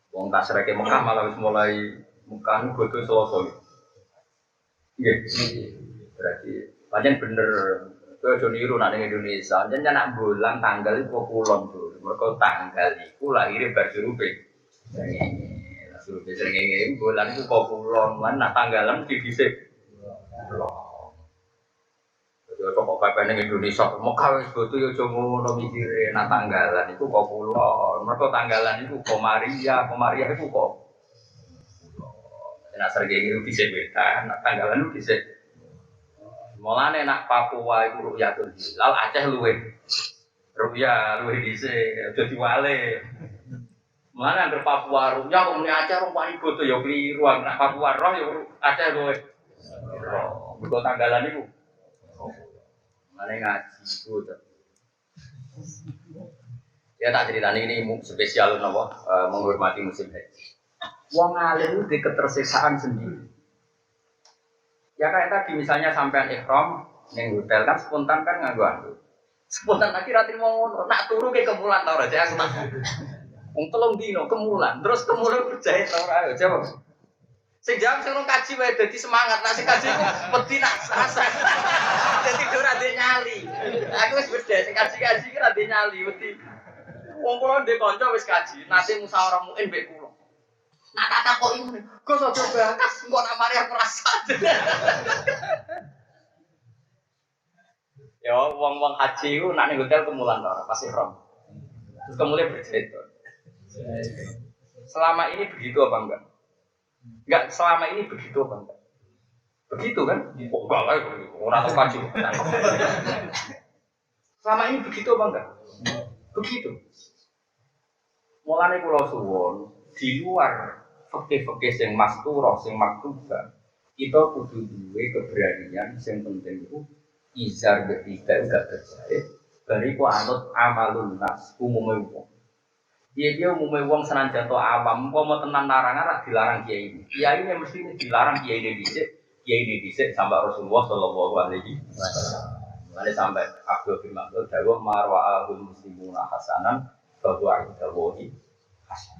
wong tasreke Mekah malah wis mulai Mekah godo Selasa. Nggih. Berarti pancen bener kowe aja niru nek ning Indonesia. Pancen anak bulan tanggal iku kulon tuh. Mergo tanggal iku lahire bar surupe. Surupe srengenge bulan iku kok kulon lan nak tanggalan didhisik. Yo kok kabeh ning Indonesia Mekah wis godo yo aja ngono mikire nak tanggalan iku kok kulon. Mergo tanggalan iku Komaria iku kok. Nek srengenge iku dhisik wetan, nak tanggalan iku dhisik. Mulane nak Papua iku Rukyatul Hilal, Aceh luwih. Rukya luwih dhisik, aja diwale. Mulane anggere Papua Rukya kok muni Aceh rong paling godo yo kliru, nak Papua roh yo Aceh luwih. Mergo tanggalan iku mana ngaji itu, ya tak ceritanya ini spesial nopo menghormati musim haji. Wong alim itu di ketersisaan sendiri. Ya kayak tadi misalnya sampean ihram neng hotel kan spontan kan nganggo anu. Spontan akhir mau ngono, nak turu ke kemulan tau ora aku tak. Wong telung dino kemulan, terus kemulan berjahit tau ora ayo jawab. Sing jam sing kaji wae dadi semangat, nek sing kaji ku wedi nak asa. Dadi ora ndek nyali. Aku wis beda sing kaji ki ora ndek nyali wedi. Wong kula ndek kanca wis kaji, nate musyawarah muin mbek kula. Nak tak takoki ngene, Gus aja bakas engko nak mari aku rasa. Ya wong-wong haji ku nak ning hotel kemulan to, pas ihram. Terus kemudian bercerita. Selama ini begitu apa enggak? Enggak selama ini begitu apa enggak? Begitu kan? Oh enggak lah, orang tahu kaji. Selama ini begitu apa enggak? Begitu. Mulane kula suwun di luar fikih-fikih sing masturah, sing maktubah, kita kudu duwe keberanian sing penting itu izar ketiga enggak berjahit, bariku anut amalun nas umumnya wong. Dia umumnya wong senajan to awam, mau tenan larangan rak dilarang kiai ini. Kiai ini mesti dilarang kiai ini dhisik sampai Rasulullah sallallahu alaihi wasallam. Mane sampai Abdul bin Mas'ud dawuh marwa'ahul muslimuna hasanan bahwa indallahi hasan.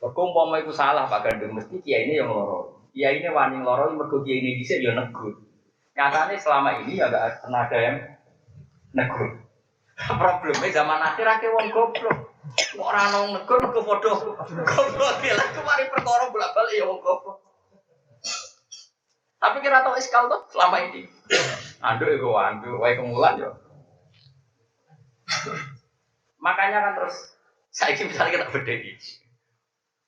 Perkumpama iku salah Pak Gandeng mesti kiai ini yang loro. Kiai ini wani loro mergo kiai ini dhisik ya negur. Nyatane selama ini ya enggak pernah ada yang negur. Problemnya zaman akhir akeh wong goblok. Kok ora ono negur mergo padha goblok lha kemari perkara bolak-balik ya wong goblok. Tapi kira tau iskal tuh selama ini. Anduk iku anduk wae kemulan yo. Makanya kan terus saiki misalnya kita bedheki.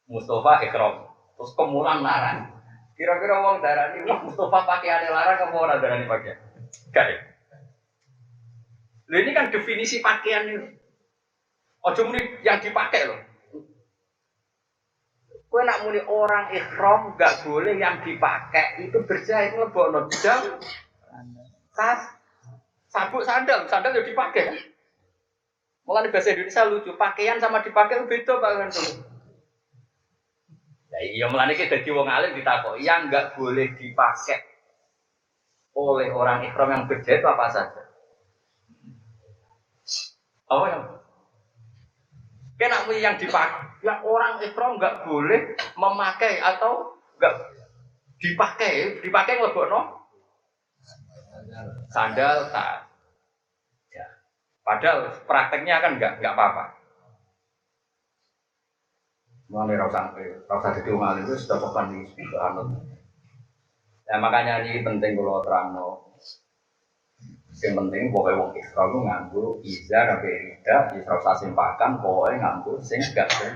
Mustafa ikram, terus kemulan larang. Kira-kira wong darani Mustafa pakaiane larang apa ora darani pakaian? Gak ya. Lha ini kan definisi pakaian ini. Ojo muni yang dipakai loh. Kowe nak muni orang ihram enggak boleh yang dipakai itu berjahit mlebokno jam tas sabuk sandal yo dipakai. Mulane bahasa Indonesia lucu, pakaian sama dipakai beda Pak kan. Ya iya mulane iki dadi wong alim ditakoki yang enggak boleh dipakai oleh orang ihram yang berjahit apa saja. Apa yang kena yang dipakai, ya orang ihram enggak boleh memakai atau enggak dipakai nglebokno sandal tas. Ya. Padahal prakteknya kan enggak apa-apa. Mulai rasa jadi umat itu sudah pekan di anut. Ya makanya ini penting kalau terangno. Yang penting pokoknya wong Isra itu nganggo izar sampai rida, Isra sasimpakan pokoknya nganggo sing gak ben.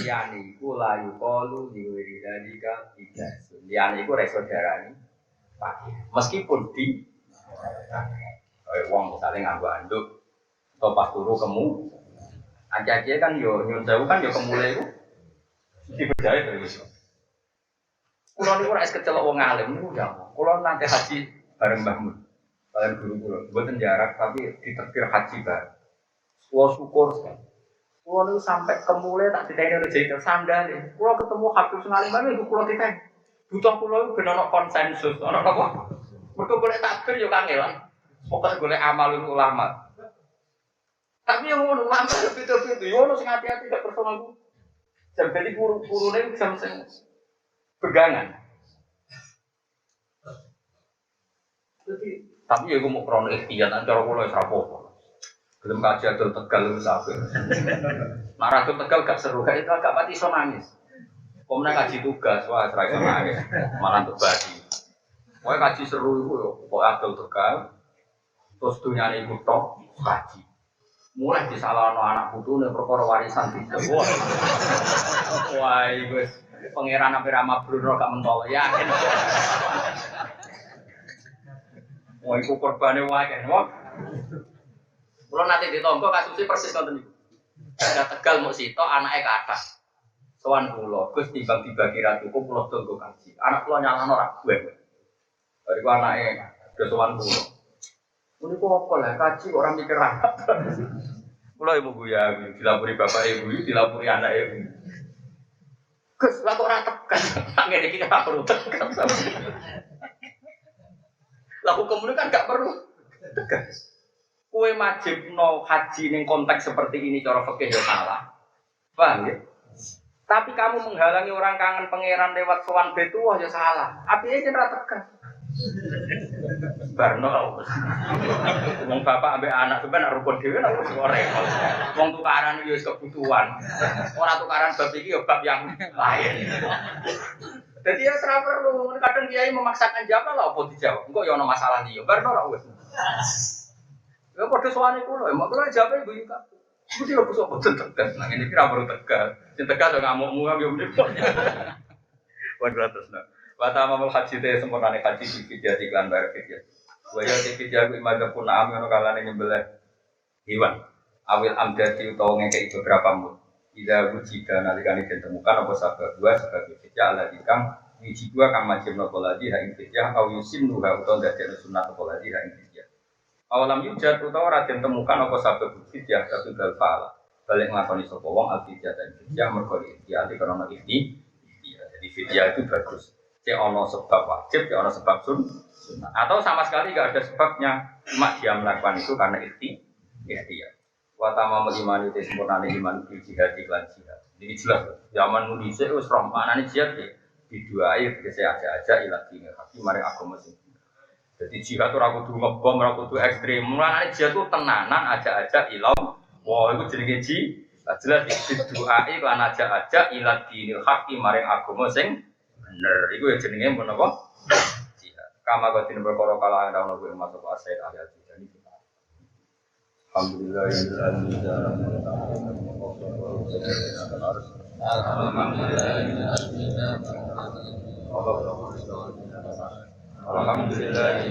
Liyane iku layu kalu diwiridalika idas. Liyane iku reso darani pakai. Meskipun di wong misalnya nganggo anduk atau pas turu kemu aja-aja kan yo nyun sewu kan yo kemulai itu dipercaya terus. Kulo niku ora kecelok wong alim niku ya. Kulo nanti haji bareng Mbah Mun. Kalian guru-guru, mboten jarak tapi ditekir haji bareng. Kulo syukur sekali. Kulo niku sampai kemulai tak diteni rezeki sandal. Kulo ketemu Habib sing alim bareng iku kulo diteni. Butuh kulo iku ben ono konsensus, ono apa? Mergo golek takbir yo kangelan. Pokoke golek amal ulama. Tapi yang ngono lama beda-beda, yo ono sing hati-hati gak personal ku. Jadi guru-gurune bisa mesen pegangan. Tapi ya gue mau krono ikhtiar, cara kula wis rapopo. Gelem kaji adol Tegal wis apik. Nek adol Tegal gak seru, gak pati iso nangis. Komna kaji tugas, wah ora iso nangis, malah untuk badi. Pokoke kaji seru iku yo, pokoke adol Tegal. Terus dunyane iku tok kaji. Mulai disalahno anak putune perkara warisan tidak. Wah, wis pangeran ampe Rama Bruno gak mentol yakin. Wah, iku korbane wae kan. Kulo nate ditompo kasusé persis ngoten niku. Ada Tegal muk sito anake kathah. Sowan kula, Gus timbang dibagi ra cukup kula tunggu kaji. Anak kula nyalano ra gue. Bariku anake do sowan kula. Ini kok apa lah, kaji orang mikir rapat. Kalau ibu guya, dilapuri bapak ibu, dilapuri anak ibu. Gus, lah kok rata kan? Nggak kita tak perlu tegas. Lah hukum kan nggak perlu tegas. Kue wajib no haji ning konteks seperti ini cara fikih ya salah. Paham ya? Tapi kamu menghalangi orang kangen pangeran lewat sowan betuah ya salah. Apinya kan tegas. Barno wong bapak ambek anak sampeyan rukun dhewe lho ora repot. Wong tukaran iki wis kebutuhan. Ora tukaran bab iki ya bab yang lain. Jadi ya ora perlu kadang kiai memaksakan jawab lho apa dijawab. Engko ya ono masalah liya. Barno ora wis. Ya padha sowane kula, mak kula jawab ibu iki. Mesti lho kok boten tegas. Nang ngene iki ora perlu tegas. Sing tegas yo ngamukmu yo mriko. Waduh terus. Wata amal haji teh sempurnane haji fikih iklan bayar fikih. Waya fikih jago imadah pun am ono kalane nyembelih hewan. Awil amdati utawa ngekek beberapa mut. Ida wujida nalikane ditemukan apa sabab dua sebagai fikih ala dikang wiji dua kang majib napa ladi ha ing fikih au yusim nuha utawa dadekne sunat apa ladi ha ing fikih. Awalam yujad utawa ora ditemukan apa sabab fikih tapi gal faala. Balik nglakoni sapa wong al-fikih dan fikih mergo iki ati karena iki. Jadi fikih itu bagus. Ono sebab wajib, ono sebab sunnah, atau sama sekali nggak ada sebabnya, cuma dia melakukan itu karena ikhtiar. Watama melimani itu sempurna iman jihad iklan jihad. Ini jelas, zaman nulisnya us rompana nih jihad di dua ayat saya aja ilat ini, tapi mari aku masih. Jadi jihad tuh aku tuh ngebom, aku tuh ekstrim. Mulanya jihad tuh tenanan aja ilau. Wah itu jadi jihad. Jelas di dua ayat iklan aja ilat ini haki mari aku masing. Bener, itu yang jenenge pun apa? Jihad. Kama batin berkoro kala ada ono kuwi masuk asyid ahli jihad iki. Alhamdulillah Alhamdulillah